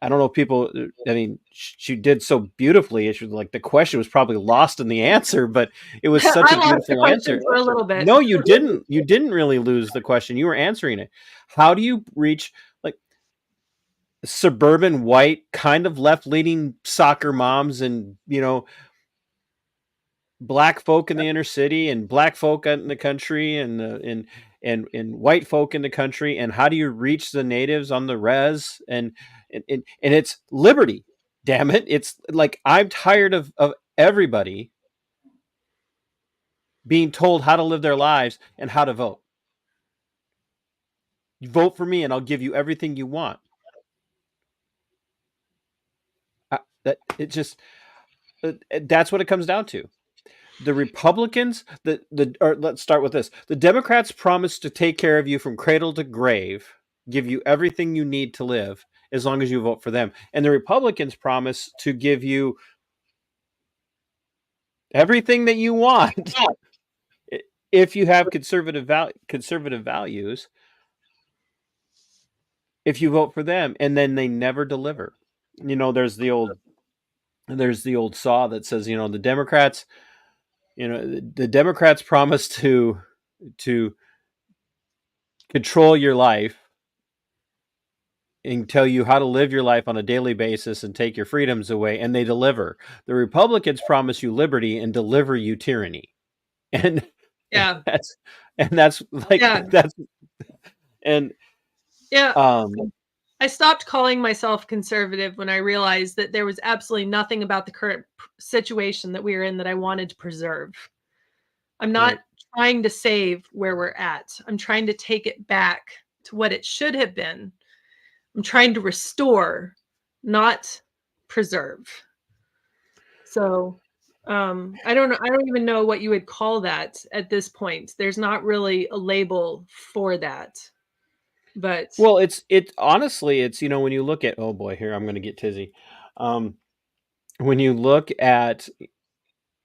I don't know if people, I mean, she did so beautifully. It was like the question was probably lost in the answer, but it was such a beautiful answer. For a little bit. No, you didn't. You didn't really lose the question. You were answering it. How do you reach like suburban white kind of left-leaning soccer moms and, black folk in the inner city and black folk out in the country and white folk in the country, and how do you reach the natives on the res and it's liberty. Damn it. It's like I'm tired of everybody being told how to live their lives and how to vote. You vote for me and I'll give you everything you want. That's what it comes down to. The Republicans, or let's start with this. The Democrats promise to take care of you from cradle to grave, give you everything you need to live as long as you vote for them. And the Republicans promise to give you everything that you want if you have conservative values, if you vote for them, and then they never deliver. There's the old saw that says, the Democrats, the Democrats promise to control your life and tell you how to live your life on a daily basis and take your freedoms away, and they deliver. The Republicans promise you liberty and deliver you tyranny. And Yeah. that's like Yeah. that's and Yeah. I stopped calling myself conservative when I realized that there was absolutely nothing about the current situation that we are in that I wanted to preserve. I'm not trying to save where we're at. I'm trying to take it back to what it should have been. I'm trying to restore, not preserve. So I don't know. I don't even know what you would call that at this point. There's not really a label for that. But well, honestly, it's, when you look at, oh boy, here I'm going to get tizzy. When you look at,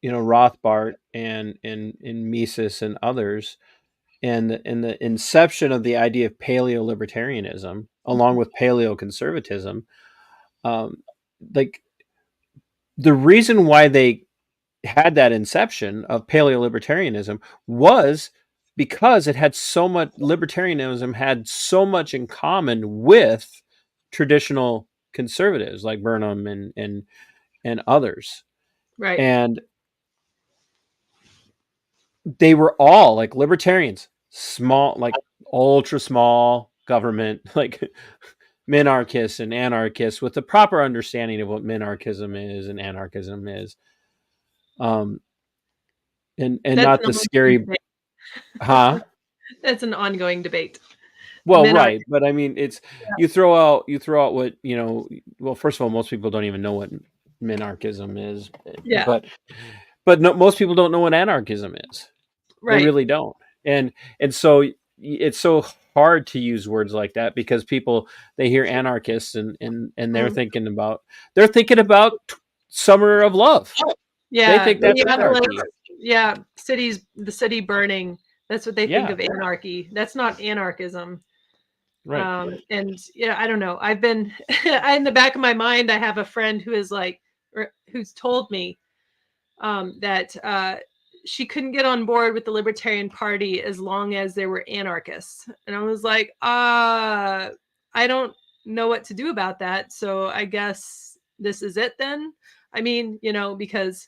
Rothbard and Mises and others, and the inception of the idea of paleo-libertarianism, along with paleo-conservatism, like the reason why they had that inception of paleo-libertarianism was because libertarianism had so much in common with traditional conservatives like Burnham and others. right. And they were all like libertarians, small, like ultra small government, like minarchists and anarchists with the proper understanding of what minarchism is and anarchism is. And That's not an the ongoing scary, debate. huh? That's an ongoing debate. Well, Men are right, but I mean, it's you throw out what Well, first of all, most people don't even know what minarchism is, Yeah. but no, most people don't know what anarchism is. They Right. really don't, and so it's so hard to use words like that because people, they hear anarchists and they're Mm. thinking about Summer of Love. They Yeah. think that's anarchy. Yeah. The city burning. That's what they think Yeah, of anarchy. That's not anarchism. right. And yeah, I don't know. I've been in the back of my mind, I have a friend who is like, who's told me that she couldn't get on board with the Libertarian Party as long as there were anarchists. And I was like, I don't know what to do about that. So I guess this is it then. I mean, because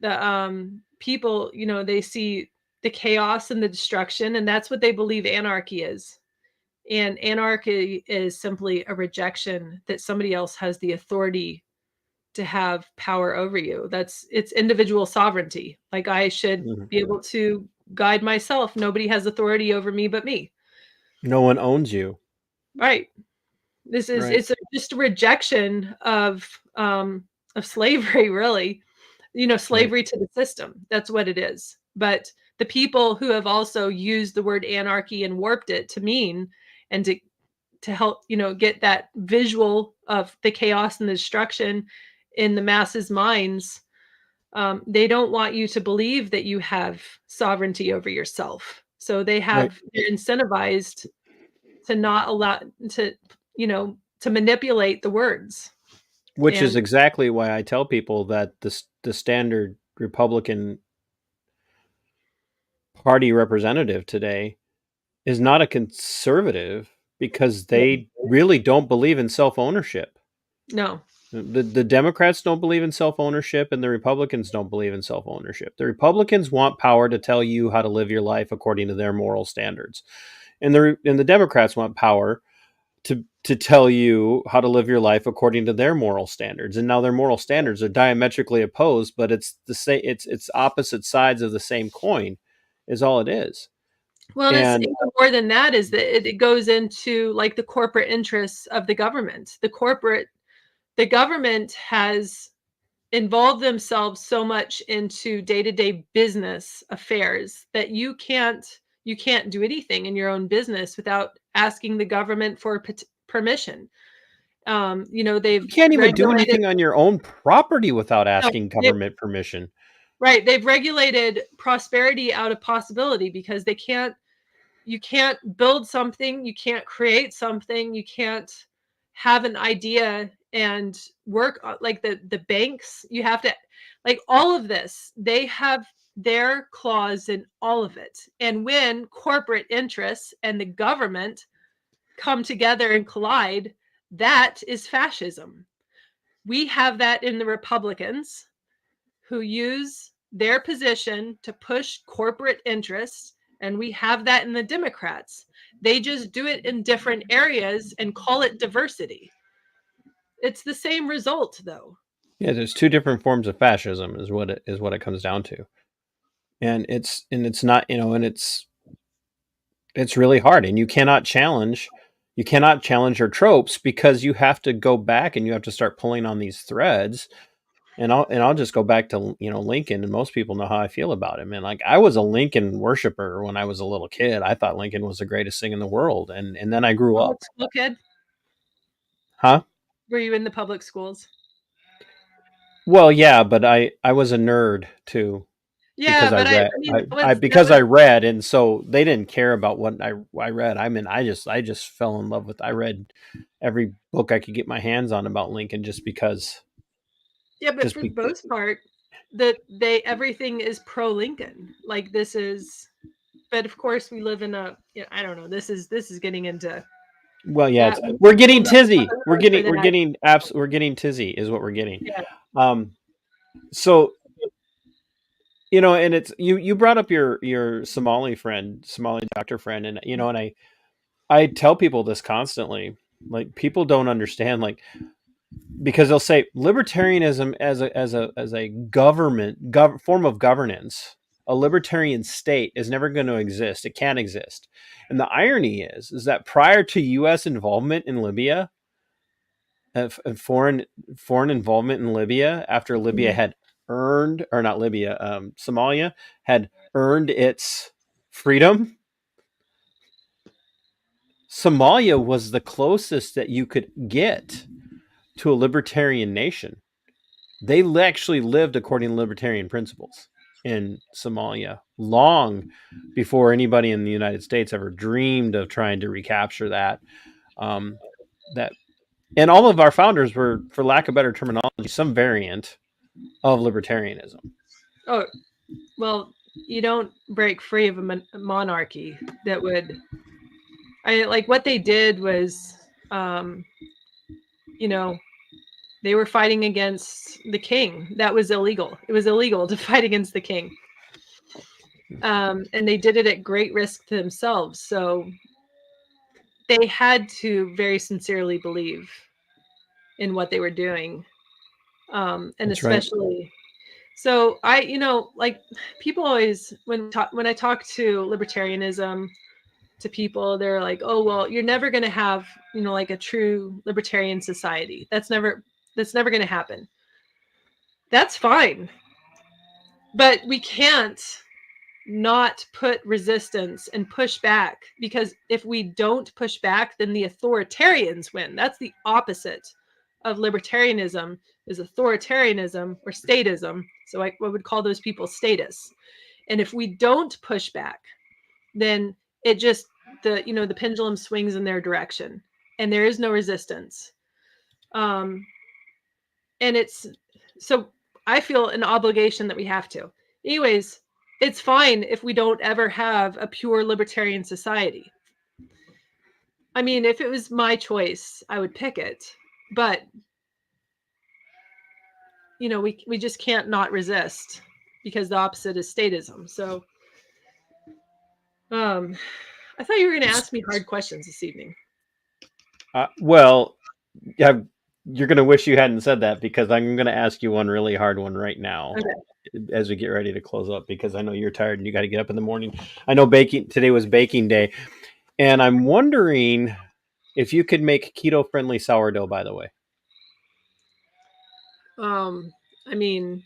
the people, they see the chaos and the destruction, and that's what they believe anarchy is. And anarchy is simply a rejection that somebody else has the authority to have power over you. It's individual sovereignty. Like I should Mhm. be able to guide myself. Nobody has authority over me but me. No one owns you. Right. Right. Just a rejection of slavery, really. Slavery to the system. That's what it is. But the people who have also used the word anarchy and warped it to mean and to help, get that visual of the chaos and the destruction in the masses' minds, they don't want you to believe that you have sovereignty over yourself. So they're incentivized to not allow to manipulate the words. Which is And exactly why I tell people that the standard Republican Party representative today is not a conservative because they really don't believe in self-ownership. no, The Democrats don't believe in self-ownership and the Republicans don't believe in self-ownership. The Republicans want power to tell you how to live your life according to their moral standards. And the Democrats want power to to tell you how to live your life according to their moral standards. And now their moral standards are diametrically opposed, but it's the same, it's opposite sides of the same coin is all it is. Well, and it's And even more than that is that it goes into like the corporate interests of the government. The government has involved themselves so much into day-to-day business affairs that you can't do anything in your own business without asking the government for permission. They've you can't even do regulated. anything on your own property without No, asking government permission. right. They've regulated prosperity out of possibility because you can't build something, you can't create something, you can't have an idea and work like the banks, you have to, like, all of this, they have their clause in all of it. And when corporate interests and the government come together and collide, that is fascism. We have that in the Republicans, who use their position to push corporate interests, and we have that in the Democrats. They just do it in different areas and call it diversity. It's the same result, though. Yeah, there's two different forms of fascism is what it comes down to. And it's not, and it's really hard, and you cannot challenge your tropes because you have to go back and you have to start pulling on these threads. And I'll just go back to Lincoln, and most people know how I feel about him. And like, I was a Lincoln worshiper when I was a little kid. I thought Lincoln was the greatest thing in the world, and then I grew up. Public school kid? Huh? Were you in the public schools? Well, yeah, but I was a nerd too. Yeah, Because I but read, I mean, I read, and so they didn't care about what I read. I mean, I just fell in love with. I read every book I could get my hands on about Lincoln, just because. yeah, but Just for the be, most part, everything is pro Lincoln. Like, this is, but of course we live in a, I don't know. This is getting into well, yeah, that. we're getting We'll have tizzy. another one for that. We're getting tizzy is what we're getting. Yeah. So and it's you brought up your Somali doctor friend, and and I tell people this constantly. Like, people don't understand, like, because they'll say libertarianism as a form of governance, a libertarian state is never going to exist. It can't exist. And the irony is that prior to U.S. involvement in Libya, foreign involvement in Libya, after Libya had earned, or not Libya, Somalia had earned its freedom, Somalia was the closest that you could get to a libertarian nation. They actually lived according to libertarian principles in Somalia long before anybody in the United States ever dreamed of trying to recapture that. And all of our founders were, for lack of better terminology, some variant of libertarianism. Oh, well, you don't break free of a monarchy that would. Like, what they did was, they were fighting against the king. That was illegal. It was illegal to fight against the king. And they did it at great risk to themselves. So they had to very sincerely believe in what they were doing. And That's especially, right. so like, people always, when I talk to libertarianism to people, they're like, oh, well, you're never going to have, like, a true libertarian society. That's never going to happen. That's fine. But we can't not put resistance and push back, because if we don't push back, then the authoritarians win. That's the opposite of libertarianism, is authoritarianism or statism. So I would call those people statists. And if we don't push back, then it just, the pendulum swings in their direction, and there is no resistance. And it's, so I feel an obligation that we have to. Anyways, it's fine if we don't ever have a pure libertarian society. I mean, if it was my choice, I would pick it, but we just can't not resist, because the opposite is statism. So I thought you were going to ask me hard questions this evening. Well, yeah, you're going to wish you hadn't said that because I'm going to ask you one really hard one right now as we get ready to close up because I know you're tired and you got to get up in the morning. I know today was baking day, and I'm wondering if you could make keto-friendly sourdough, by the way. I mean,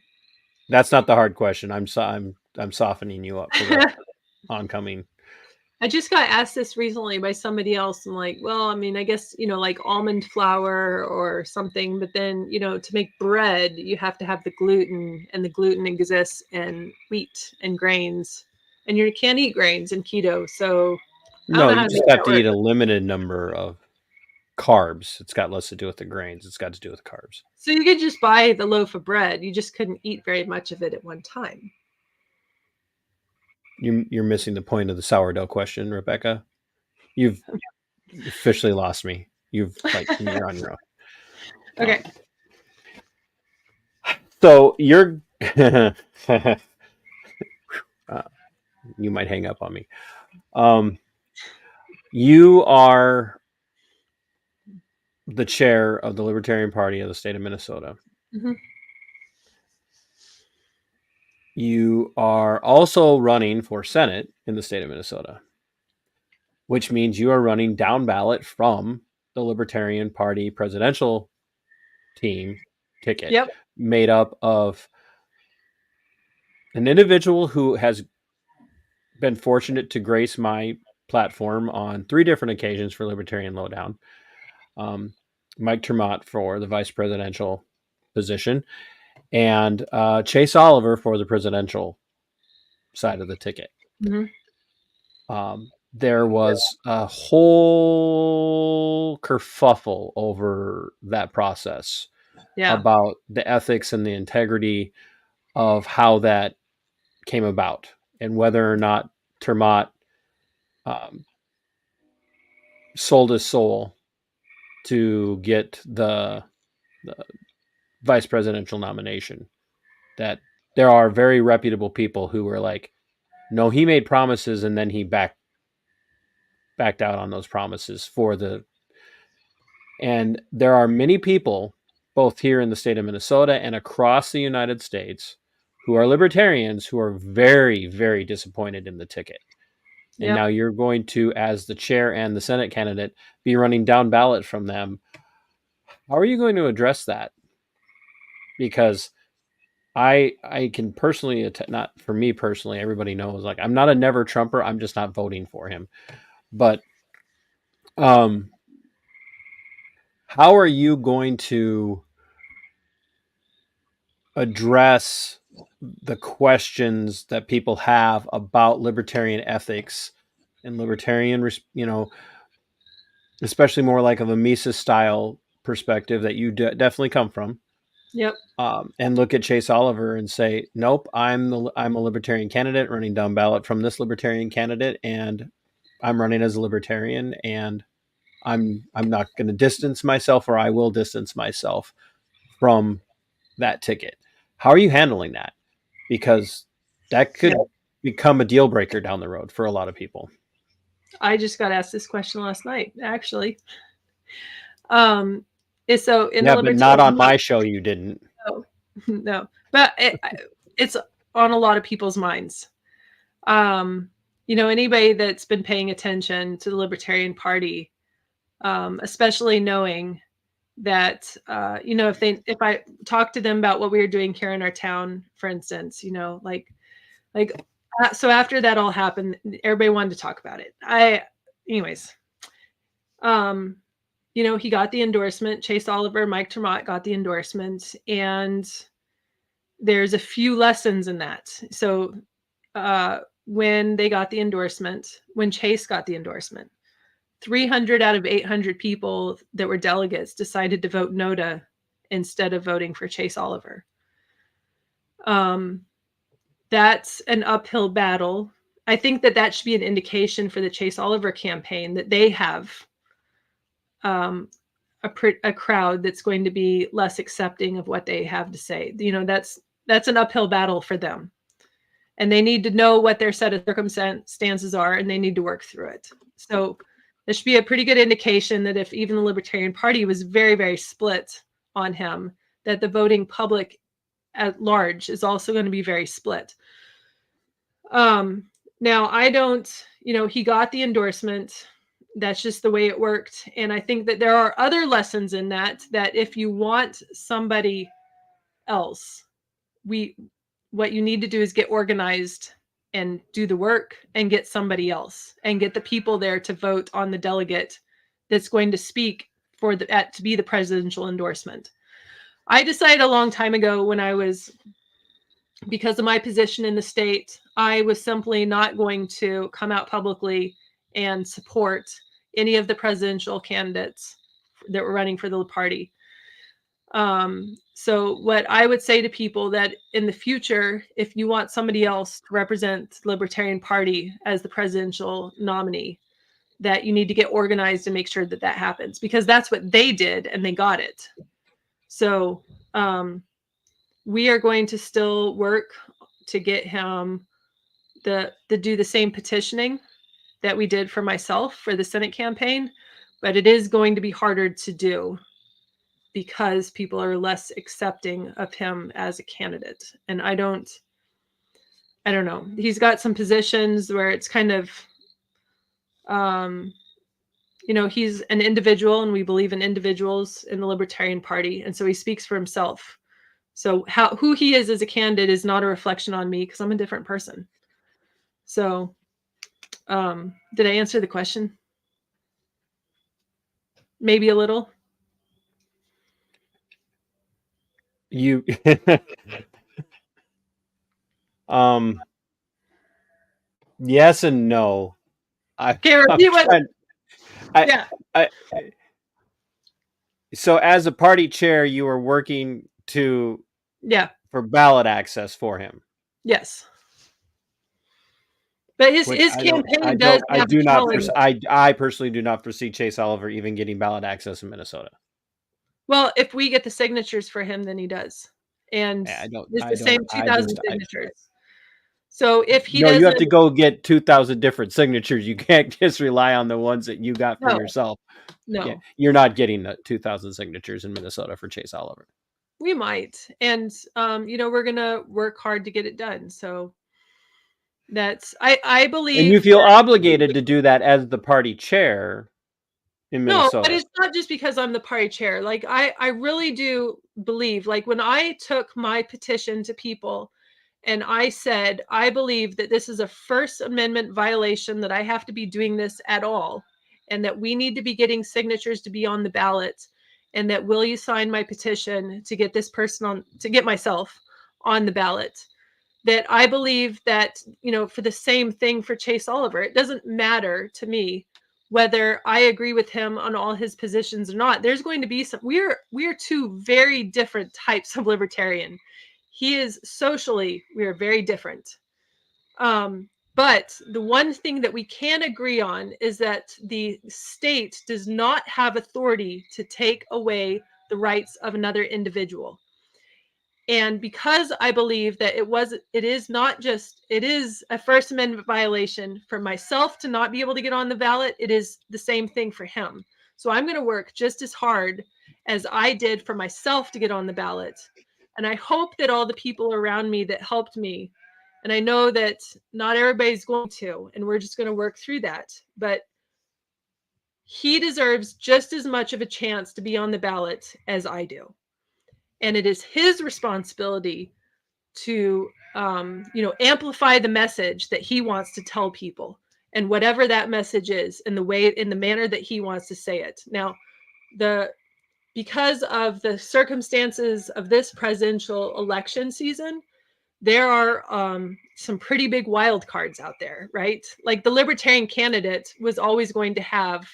That's not the hard question. I'm softening you up for the oncoming. I just got asked this recently by somebody else. I'm like, well, I mean, I guess, like almond flour or something, but then, to make bread, you have to have the gluten, and the gluten exists in wheat and grains, and you can't eat grains in keto. So I don't No, know you how to just make have that to work. eat a limited number of carbs. It's got less to do with the grains. It's got to do with carbs. So you could just buy the loaf of bread. You just couldn't eat very much of it at one time. You're missing the point of the sourdough question, Rebecca. You've officially lost me. You're on your own. Okay. So you're you might hang up on me. You are the chair of the Libertarian Party of the state of Minnesota. Mm-hmm. You are also running for Senate in the state of Minnesota, which means you are running down ballot from the Libertarian Party presidential team ticket, Yep. made up of an individual who has been fortunate to grace my platform on 3 different occasions for Libertarian LowDown. Mike Tremont for the vice presidential position, and Chase Oliver for the presidential side of the ticket. Mm-hmm. There was a whole kerfuffle over that process about the ethics and the integrity of how that came about and whether or not Tremont sold his soul to get the vice presidential nomination. That there are very reputable people who were like, no, he made promises and then he backed out on those promises and there are many people both here in the state of Minnesota and across the United States who are libertarians who are very, very disappointed in the ticket. And now you're going to, as the chair and the Senate candidate, be running down ballot from them. How are you going to address that? Because I can personally, not for me personally, everybody knows, like, I'm not a never Trumper. I'm just not voting for him. But how are you going to address the questions that people have about libertarian ethics and libertarian, especially more like of a Mises style perspective that you definitely come from? Yep. And look at Chase Oliver and say, nope, I'm a libertarian candidate running down ballot from this libertarian candidate, and I'm running as a libertarian, and I'm not going to distance myself, or I will distance myself from that ticket. How are you handling that? Because that could become a deal breaker down the road for a lot of people. I just got asked this question last night, actually. So in the But not on my show, you didn't. No, but it's on a lot of people's minds. Anybody that's been paying attention to the Libertarian Party, especially knowing that, if I talk to them about what we were doing here in our town, for instance, so after that all happened, everybody wanted to talk about it. He got the endorsement. Chase Oliver, Mike Tremont got the endorsement, and there's a few lessons in that. So when they got the endorsement, when Chase got the endorsement, 300 out of 800 people that were delegates decided to vote NODA instead of voting for Chase Oliver. That's an uphill battle. I think that should be an indication for the Chase Oliver campaign that they have a crowd that's going to be less accepting of what they have to say. That's an uphill battle for them. And they need to know what their set of circumstances are, and they need to work through it. So This should be a pretty good indication that if even the Libertarian Party was very, very split on him, that the voting public at large is also going to be very split. Now, I don't, he got the endorsement. That's just the way it worked. And I think that there are other lessons in that if you want somebody else, what you need to do is get organized and do the work and get somebody else and get the people there to vote on the delegate that's going to speak for to be the presidential endorsement. I decided a long time ago because of my position in the state, I was simply not going to come out publicly and support any of the presidential candidates that were running for the party. So what I would say to people that in the future, if you want somebody else to represent the Libertarian Party as the presidential nominee, that you need to get organized and make sure that that happens, because that's what they did and they got it. So we are going to still work to get him to do the same petitioning that we did for myself for the Senate campaign, but it is going to be harder to do because people are less accepting of him as a candidate. And I don't know. He's got some positions where it's kind of, he's an individual and we believe in individuals in the Libertarian Party. And so he speaks for himself. So who he is as a candidate is not a reflection on me because I'm a different person. So did I answer the question? Maybe a little. You yes and no. So as a party chair, you were working for ballot access for him. Yes. But his campaign does. I personally do not foresee Chase Oliver even getting ballot access in Minnesota. Well, if we get the signatures for him, then he does. And it's the same 2,000 signatures. So if he doesn't, you have to go get 2,000 different signatures. You can't just rely on the ones that you got for yourself. No, you're not getting the 2,000 signatures in Minnesota for Chase Oliver. We might, and we're gonna work hard to get it done. So that's I believe. And you feel obligated to do that as the party chair in Minnesota. No, but it's not just because I'm the party chair. Like I really do believe, like when I took my petition to people and I said, I believe that this is a First Amendment violation, that I have to be doing this at all, and that we need to be getting signatures to be on the ballot, and that will you sign my petition to get this person to get myself on the ballot. That I believe that, for the same thing for Chase Oliver, it doesn't matter to me whether I agree with him on all his positions or not. There's going to be we are two very different types of libertarian. He is socially, we are very different. But the one thing that we can agree on is that the state does not have authority to take away the rights of another individual. And because I believe that it is a First Amendment violation for myself to not be able to get on the ballot, it is the same thing for him. So I'm going to work just as hard as I did for myself to get on the ballot. And I hope that all the people around me that helped me, and I know that not everybody's going to, and we're just going to work through that, but he deserves just as much of a chance to be on the ballot as I do. And it is his responsibility to, amplify the message that he wants to tell people, and whatever that message is, in the manner that he wants to say it. Now, because of the circumstances of this presidential election season, there are some pretty big wild cards out there, right? Like the Libertarian candidate was always going to have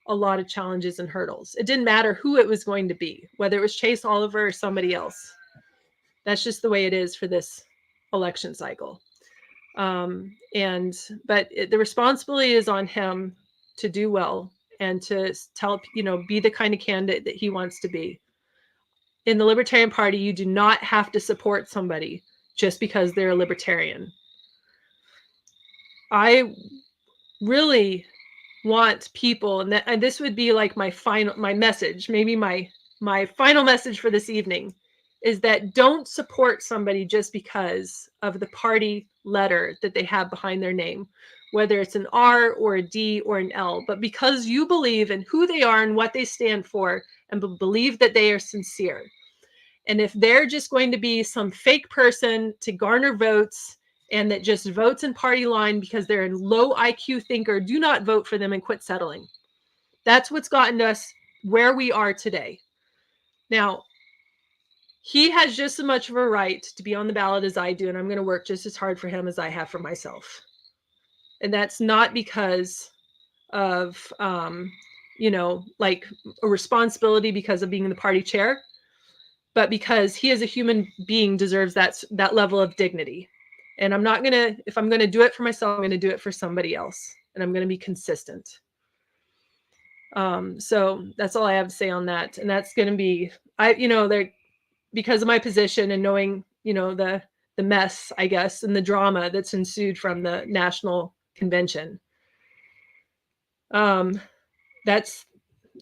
a lot of challenges and hurdles. It didn't matter who it was going to be, whether it was Chase Oliver or somebody else. That's just the way it is for this election cycle. But the responsibility is on him to do well and to be the kind of candidate that he wants to be. In the Libertarian Party, you do not have to support somebody just because they're a libertarian. I really want people, and this would be like my message, maybe my final message for this evening, is that don't support somebody just because of the party letter that they have behind their name, whether it's an R or a D or an L, but because you believe in who they are and what they stand for, and believe that they are sincere. And if they're just going to be some fake person to garner votes and that just votes in party line because they're a low IQ thinker, do not vote for them and quit settling. That's what's gotten us where we are today. Now, he has just as much of a right to be on the ballot as I do, and I'm going to work just as hard for him as I have for myself. And that's not because of, like a responsibility because of being the party chair, but because he as a human being deserves that level of dignity. And I'm not going to, if I'm going to do it for myself, I'm going to do it for somebody else, and I'm going to be consistent. So that's all I have to say on that. And that's going to be, because of my position and knowing, the mess, I guess, and the drama that's ensued from the national convention.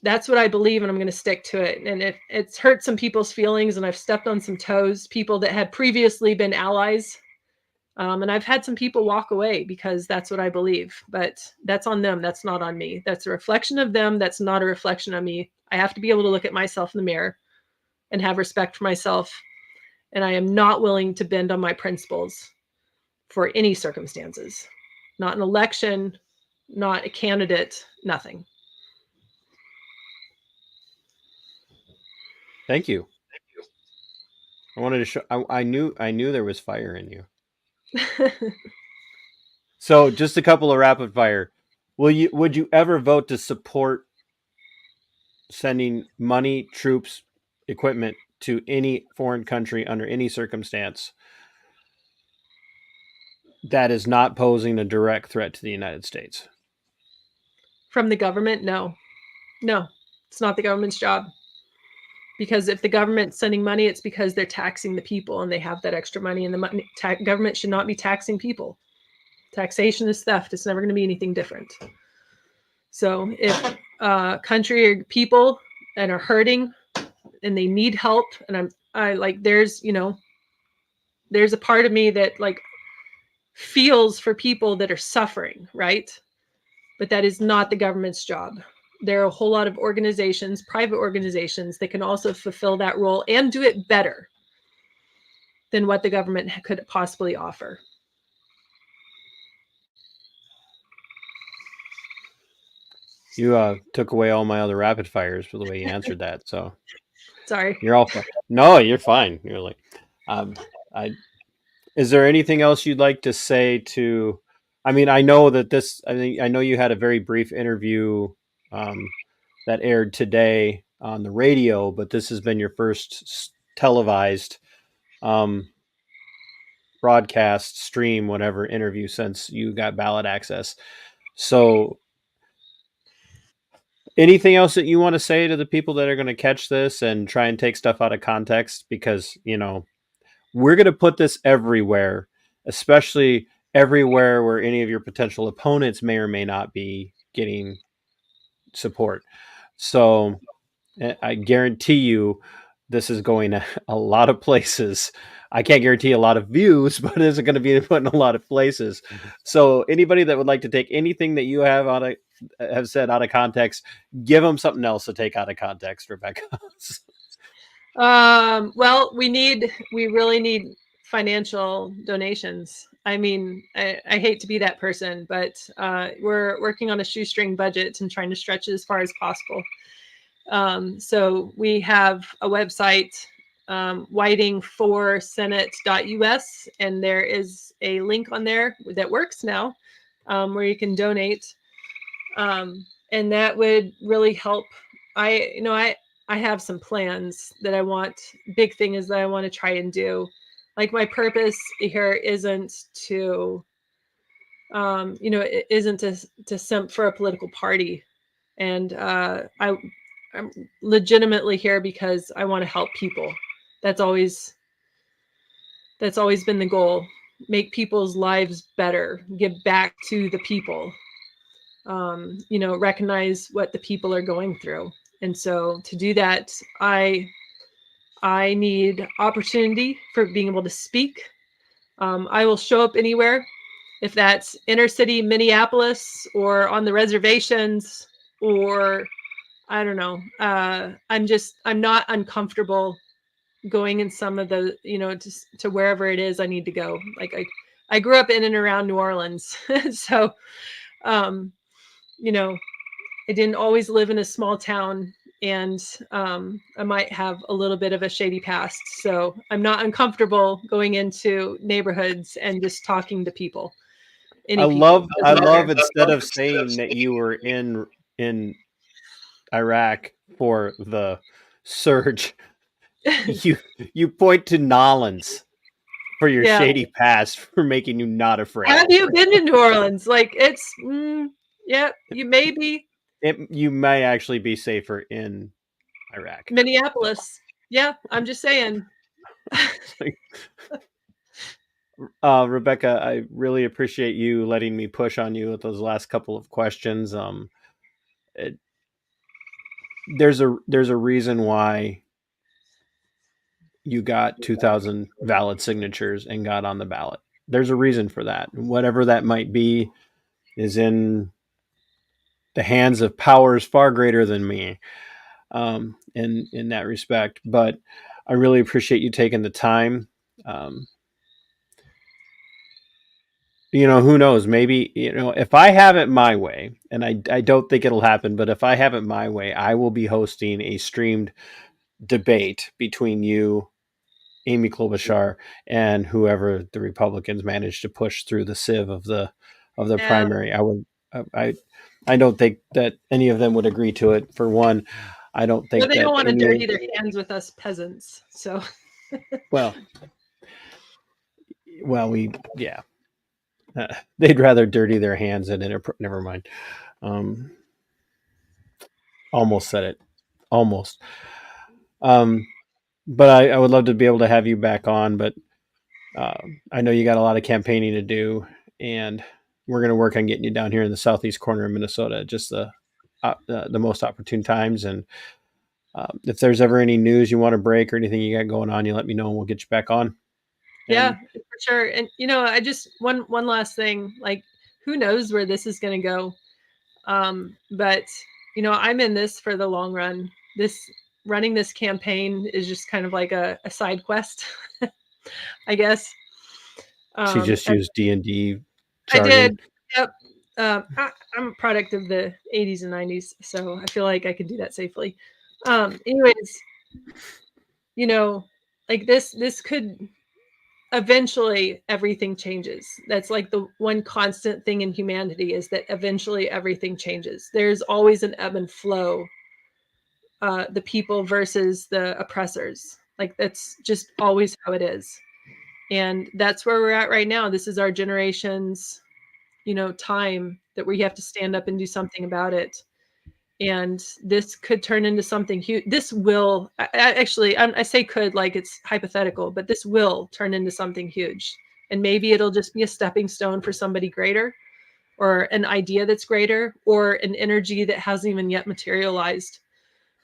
That's what I believe, and I'm going to stick to it. And if it's hurt some people's feelings and I've stepped on some toes, people that had previously been allies, and I've had some people walk away because that's what I believe, but that's on them. That's not on me. That's a reflection of them. That's not a reflection of me. I have to be able to look at myself in the mirror and have respect for myself. And I am not willing to bend on my principles for any circumstances. Not an election, not a candidate, nothing. Thank you. I wanted to show. I knew there was fire in you. So just a couple of rapid fire. Would you ever vote to support sending money, troops, equipment to any foreign country under any circumstance that is not posing a direct threat to the United States? From the government? No, it's not the government's job. Because if the government's sending money, it's because they're taxing the people and they have that extra money, and the government should not be taxing people. Taxation is theft. It's never going to be anything different. So if country or people that are hurting and they need help, and there's a part of me that feels for people that are suffering, right? But that is not the government's job. There are a whole lot of organizations, private organizations, that can also fulfill that role and do it better than what the government could possibly offer. You took away all my other rapid fires for the way you answered that. So Sorry. you're all fine. No, you're fine. You're like, is there anything else you'd like to say to? I mean, I know that this. I know you had a very brief interview that aired today on the radio, but this has been your first televised broadcast, stream, whatever interview since you got ballot access. So anything else that you want to say to the people that are going to catch this and try and take stuff out of context? Because, we're going to put this everywhere, especially everywhere where any of your potential opponents may or may not be getting support. So I guarantee you this is going to a lot of places. I can't guarantee a lot of views, but it's going to be put in a lot of places. So anybody that would like to take anything that you have said out of context, give them something else to take out of context, Rebecca. Well, we really need financial donations. I mean, I hate to be that person, but we're working on a shoestring budget and trying to stretch it as far as possible. So we have a website, whiting4senate.us, and there is a link on there that works now, where you can donate. And that would really help. I have some plans that I want. Big thing is that I want to try and do. Like, my purpose here isn't to, it isn't to simp for a political party. And I'm legitimately here because I want to help people. That's always been the goal. Make people's lives better. Give back to the people. recognize what the people are going through. And so to do that, I need opportunity for being able to speak. I will show up anywhere, if that's inner city Minneapolis or on the reservations, or I don't know. I'm not uncomfortable going in some of the, to wherever it is I need to go. Like I grew up in and around New Orleans. So, I didn't always live in a small town, and I might have a little bit of a shady past. So I'm not uncomfortable going into neighborhoods and just talking to people. I love instead of saying that you were in Iraq for the surge, you point to Nolans for your shady past for making you not afraid. Have you been to New Orleans? Like it's yeah, you may be. You may actually be safer in Iraq. Minneapolis. Yeah, I'm just saying. Rebecca, I really appreciate you letting me push on you with those last couple of questions. There's a reason why you got 2,000 valid signatures and got on the ballot. There's a reason for that. Whatever that might be is in the hands of powers far greater than me, in that respect. But I really appreciate you taking the time. Who knows? Maybe, if I have it my way, and I don't think it'll happen, but if I have it my way, I will be hosting a streamed debate between you, Amy Klobuchar, and whoever the Republicans manage to push through the sieve of the primary. I don't think that any of them would agree to it. For one, I don't think they don't want to dirty their hands with us peasants. So, well, they'd rather dirty their hands than never mind. Almost said it. Almost. But I would love to be able to have you back on, but I know you got a lot of campaigning to do, and we're going to work on getting you down here in the southeast corner of Minnesota, just the most opportune times. And if there's ever any news you want to break or anything you got going on, you let me know and we'll get you back on. Yeah, for sure. And I just one last thing, like who knows where this is going to go. But I'm in this for the long run. Running this campaign is just kind of like a side quest, I guess. She just used D&D jargon. I did. Yep. I'm a product of the 80s and 90s, so I feel like I could do that safely. Anyways, like this could eventually everything changes. That's like the one constant thing in humanity, is that eventually everything changes. There's always an ebb and flow. The people versus the oppressors. Like that's just always how it is. And that's where we're at right now. This is our generation's, time that we have to stand up and do something about it. And this could turn into something huge. This will I say could like it's hypothetical, but this will turn into something huge. And maybe it'll just be a stepping stone for somebody greater, or an idea that's greater, or an energy that hasn't even yet materialized.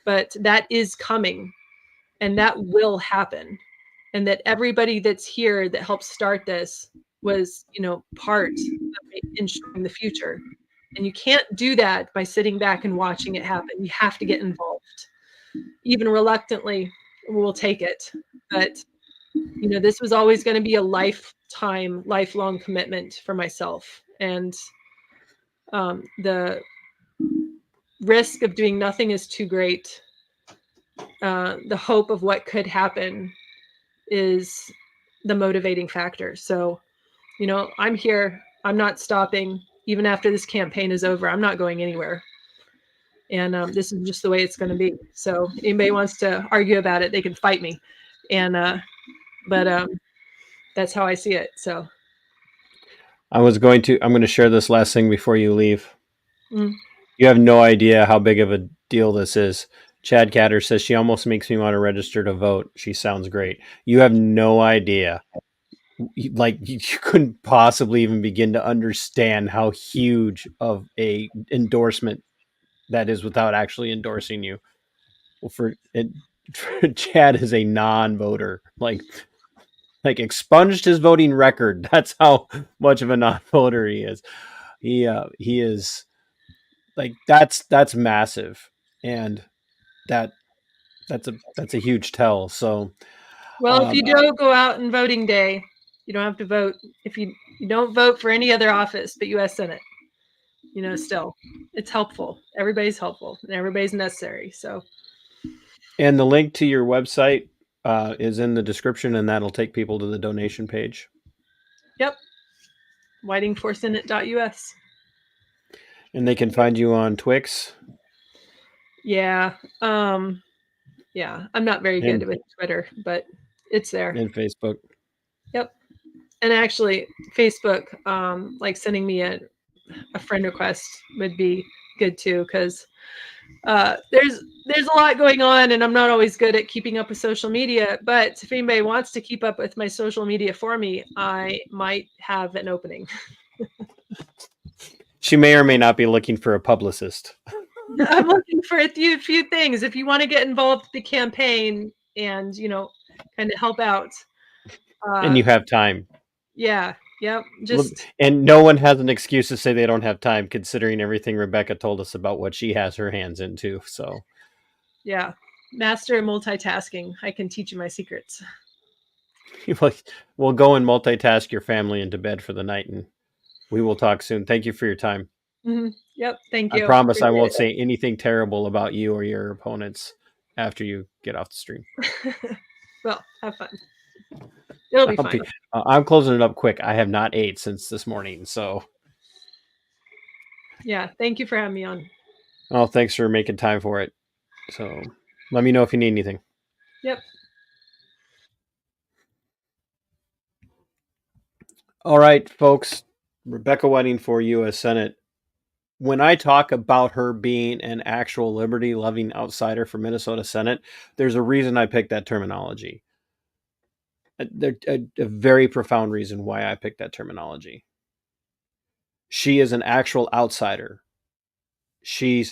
But that is coming, and that will happen. And that everybody that's here that helped start this was, part of ensuring the future. And you can't do that by sitting back and watching it happen. You have to get involved. Even reluctantly, we'll take it. But, this was always going to be a lifelong commitment for myself. And the risk of doing nothing is too great. The hope of what could happen is the motivating factor. So, I'm here. I'm not stopping. Even after this campaign is over, I'm not going anywhere. And this is just the way it's going to be. So anybody wants to argue about it, they can fight me. And but that's how I see it. So I'm going to share this last thing before you leave. You have no idea how big of a deal this is. Chad Catter says she almost makes me want to register to vote. She sounds great. You have no idea like you couldn't possibly even begin to understand how huge of a endorsement that is without actually endorsing you. Well, for Chad is a non-voter, like expunged his voting record. That's how much of a non-voter he is. He is like that's massive, and that's a huge tell. So Well, if you don't go out on voting day, you don't have to vote. If you don't vote for any other office but U.S. Senate, still, it's helpful. Everybody's helpful and everybody's necessary. So, and the link to your website is in the description, and that'll take people to the donation page. yep, whitingforsenate.us. And they can find you on Twix. Yeah. Yeah, I'm not very good with Twitter, but it's there. And Facebook. Yep. And actually, Facebook, like sending me a friend request would be good too, because there's a lot going on, and I'm not always good at keeping up with social media. But if anybody wants to keep up with my social media for me, I might have an opening. She may or may not be looking for a publicist. I'm looking for a few things. If you want to get involved with the campaign and kind of help out, and you have time. Yeah. Yep. And no one has an excuse to say they don't have time, considering everything Rebecca told us about what she has her hands into. So, yeah, master multitasking. I can teach you my secrets. We'll go and multitask your family into bed for the night, and we will talk soon. Thank you for your time. Mm-hmm. Yep. Thank you. I promise I won't say anything terrible about you or your opponents after you get off the stream. Well, have fun. It'll be fine. I'm closing it up quick. I have not ate since this morning, so. Yeah, thank you for having me on. Oh, thanks for making time for it. So, let me know if you need anything. Yep. All right, folks. Rebecca Whiting for U.S. Senate. When I talk about her being an actual liberty-loving outsider for Minnesota Senate, there's a reason I picked that terminology. A very profound reason why I picked that terminology. She is an actual outsider. She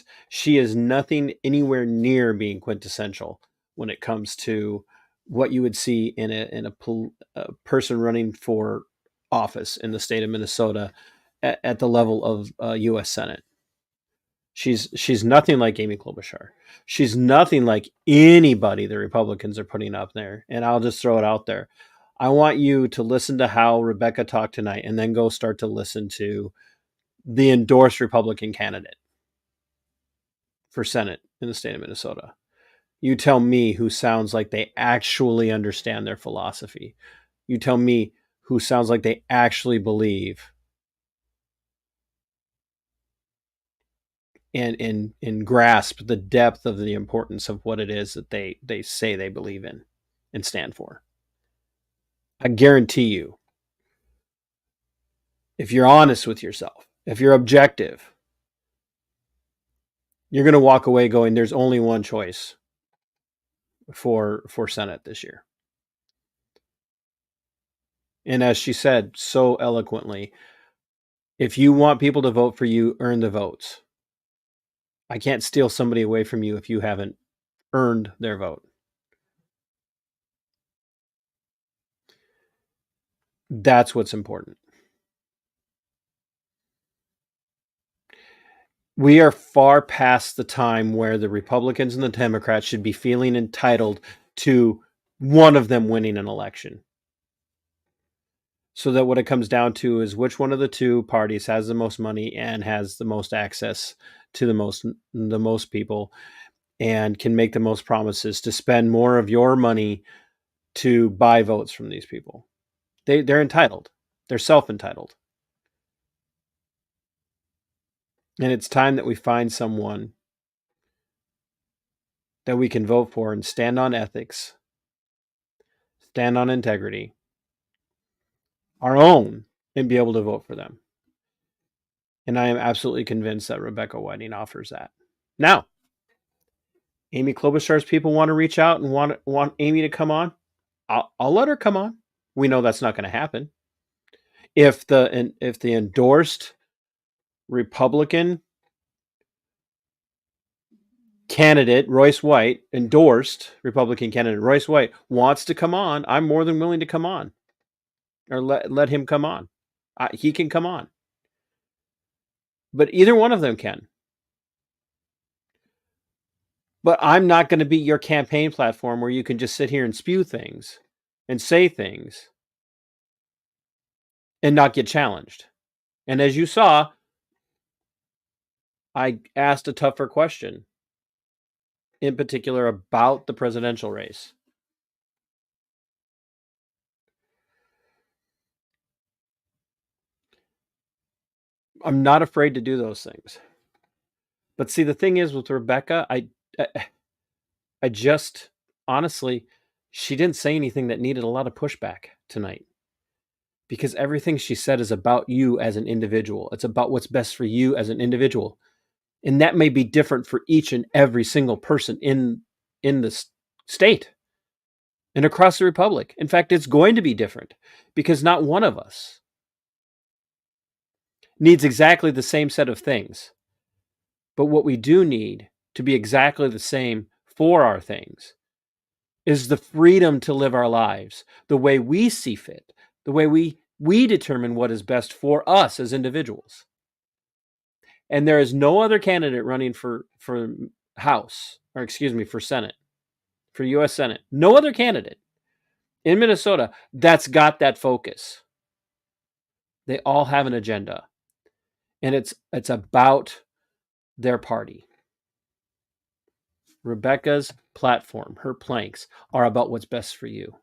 is nothing anywhere near being quintessential when it comes to what you would see in a person running for office in the state of Minnesota at the level of U.S. Senate. She's nothing like Amy Klobuchar. She's nothing like anybody the Republicans are putting up there. And I'll just throw it out there. I want you to listen to how Rebecca talked tonight, and then go start to listen to the endorsed Republican candidate for Senate in the state of Minnesota. You tell me who sounds like they actually understand their philosophy. You tell me who sounds like they actually believe and grasp the depth of the importance of what it is that they say they believe in and stand for. I guarantee you, if you're honest with yourself, if you're objective, you're going to walk away going, there's only one choice for Senate this year. And as she said so eloquently, if you want people to vote for you, earn the votes. I can't steal somebody away from you if you haven't earned their vote. That's what's important. We are far past the time where the Republicans and the Democrats should be feeling entitled to one of them winning an election. So that what it comes down to is which one of the two parties has the most money and has the most access to the most people and can make the most promises to spend more of your money to buy votes from these people. They're entitled. They're self-entitled. And it's time that we find someone that we can vote for and stand on ethics, stand on integrity, our own, and be able to vote for them. And I am absolutely convinced that Rebecca Whiting offers that. Now, Amy Klobuchar's people want to reach out and want Amy to come on. I'll let her come on. We know that's not going to happen. If the endorsed Republican candidate, Royce White, endorsed Republican candidate Royce White, wants to come on, I'm more than willing to come on, or let him come on. He can come on. But either one of them can. But I'm not going to be your campaign platform where you can just sit here and spew things and say things and not get challenged. And as you saw, I asked a tougher question, in particular about the presidential race. I'm not afraid to do those things. But see, the thing is with Rebecca, I just, honestly, she didn't say anything that needed a lot of pushback tonight. Because everything she said is about you as an individual. It's about what's best for you as an individual. And that may be different for each and every single person in the state and across the republic. In fact, it's going to be different because not one of us needs exactly the same set of things. But what we do need to be exactly the same for our things is the freedom to live our lives the way we see fit, the way we determine what is best for us as individuals. And there is no other candidate running for House, or excuse me, for Senate, for U.S. Senate. No other candidate in Minnesota that's got that focus. They all have an agenda. And it's about their party. Rebecca's platform, her planks, are about what's best for you.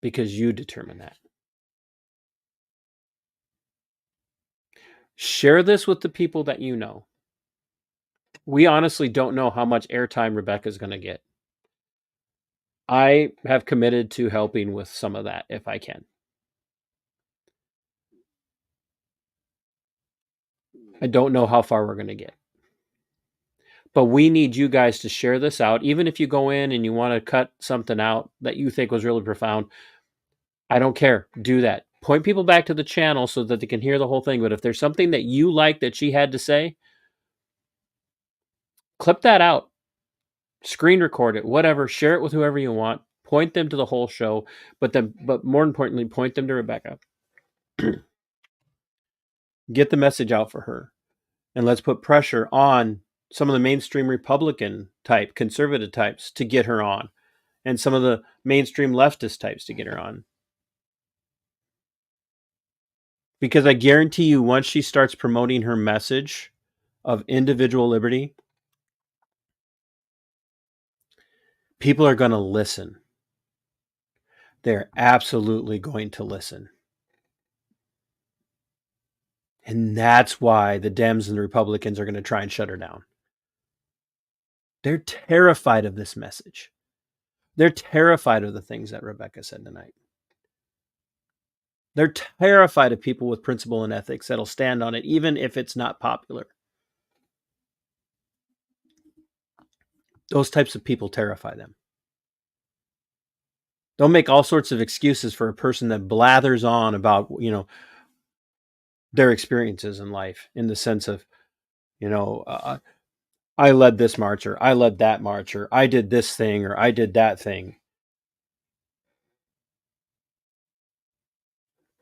Because you determine that. Share this with the people that you know. We honestly don't know how much airtime Rebecca's going to get. I have committed to helping with some of that if I can. I don't know how far we're going to get. But we need you guys to share this out. Even if you go in and you want to cut something out that you think was really profound, I don't care. Do that. Point people back to the channel so that they can hear the whole thing. But if there's something that you like that she had to say, clip that out. Screen record it, whatever. Share it with whoever you want. Point them to the whole show. But more importantly, point them to Rebecca. Get the message out for her. And let's put pressure on some of the mainstream Republican type, conservative types to get her on. And some of the mainstream leftist types to get her on. Because I guarantee you, once she starts promoting her message of individual liberty, people are going to listen. They're absolutely going to listen. And that's why the Dems and the Republicans are going to try and shut her down. They're terrified of this message. They're terrified of the things that Rebecca said tonight. They're terrified of people with principle and ethics that'll stand on it, even if it's not popular. Those types of people terrify them. They'll make all sorts of excuses for a person that blathers on about, their experiences in life, in the sense of, I led this march, or I led that march, or I did this thing, or I did that thing.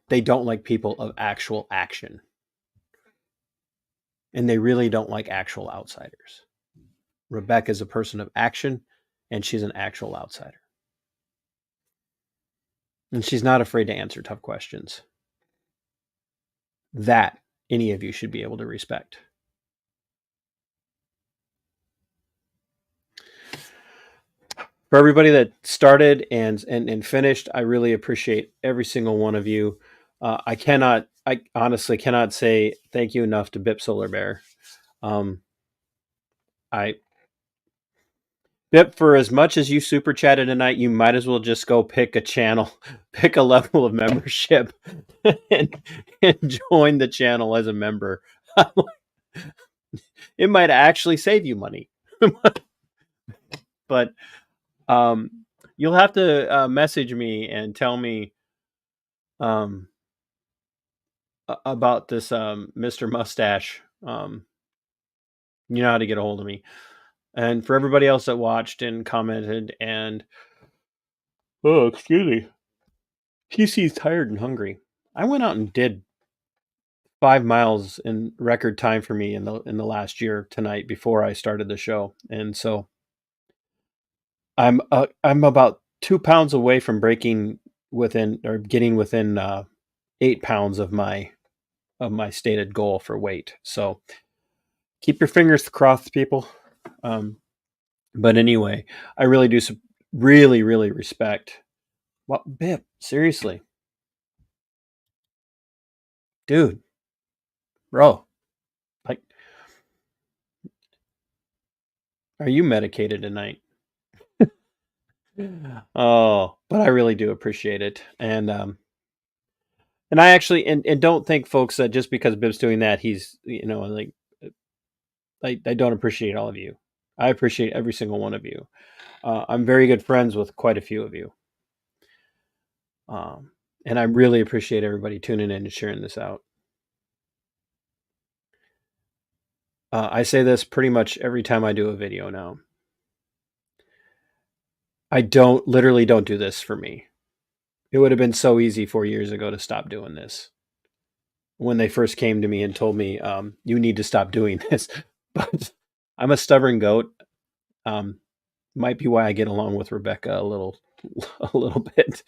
They don't like people of actual action. And they really don't like actual outsiders. Rebecca's a person of action, and she's an actual outsider. And she's not afraid to answer tough questions. That any of you should be able to respect. For everybody that started and finished, I really appreciate every single one of you. I honestly cannot say thank you enough to Bip Solar Bear. Bip, for as much as you super chatted tonight, you might as well just go pick a channel, pick a level of membership, and join the channel as a member. It might actually save you money. But You'll have to message me and tell me about this Mr. Mustache. You know how to get a hold of me. And for everybody else that watched and commented and excuse me, PC's tired and hungry. I went out and did 5 miles in record time for me in the last year tonight before I started the show, and so I'm about 2 pounds away from getting within 8 pounds of my stated goal for weight. So keep your fingers crossed, people. But anyway, I really do really respect. Well, Bip, seriously, dude, bro, like, are you medicated tonight? Oh, but I really do appreciate it, and I actually and don't think, folks, that just because Bib's doing that, he's, like, I don't appreciate all of you. I appreciate every single one of you. I'm very good friends with quite a few of you. And I really appreciate everybody tuning in and sharing this out. I say this pretty much every time I do a video now. I literally don't do this for me. It would have been so easy 4 years ago to stop doing this. When they first came to me and told me, you need to stop doing this. But I'm a stubborn goat. Might be why I get along with Rebecca a little bit.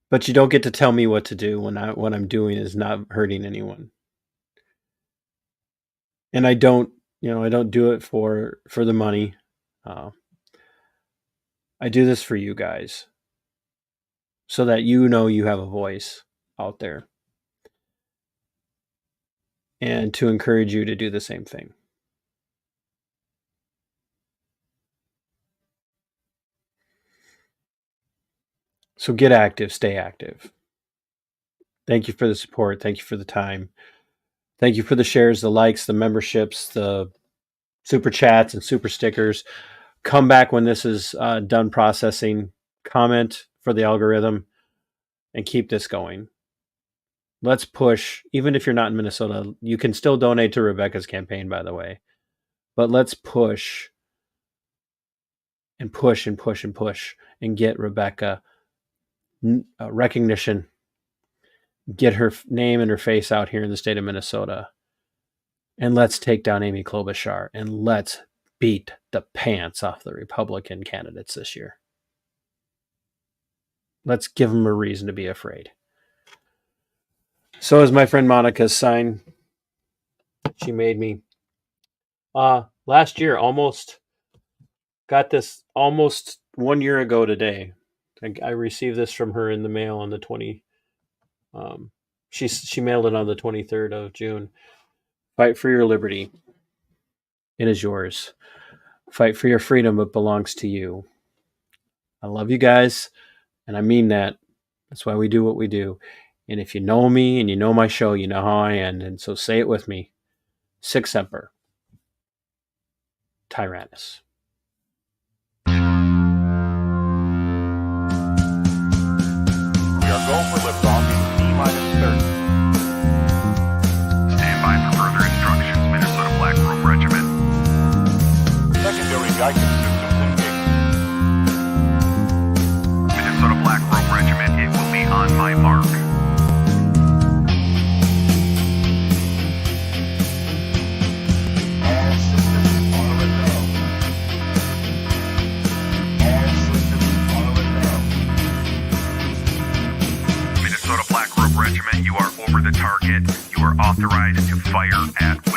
But you don't get to tell me what to do when what I'm doing is not hurting anyone. And I don't do it for the money. I do this for you guys, so that you have a voice out there, and to encourage you to do the same thing. So get active, stay active. Thank you for the support. Thank you for the time. Thank you for the shares, the likes, the memberships, the super chats and super stickers. Come back when this is done processing. Comment for the algorithm and keep this going. Let's push. Even if you're not in Minnesota, you can still donate to Rebecca's campaign, by the way. But let's push and push and push and push and get Rebecca recognition. Get her name and her face out here in the state of Minnesota. And let's take down Amy Klobuchar, and let's beat the pants off the Republican candidates this year. Let's give them a reason to be afraid. So is my friend Monica's sign. She made me. Last year, got this almost 1 year ago today. I received this from her in the mail on the 20. She mailed it on the 23rd of June. Fight for your liberty. It is yours. Fight for your freedom. It belongs to you. I love you guys, and I mean that. That's why we do what we do. And if you know me and you know my show, you know how I end. And so say it with me. Sic Semper Tyrannis. We are going for liftoff in T-minus 30. Stand by for further instructions, Minnesota Black Robe Regiment. Secondary guidance systems engaged. Minnesota Black Robe Regiment, it will be on my mark. All systems are a go. All systems are a go. Minnesota Black Robe Regiment, you are over the target. You are authorized to fire at will.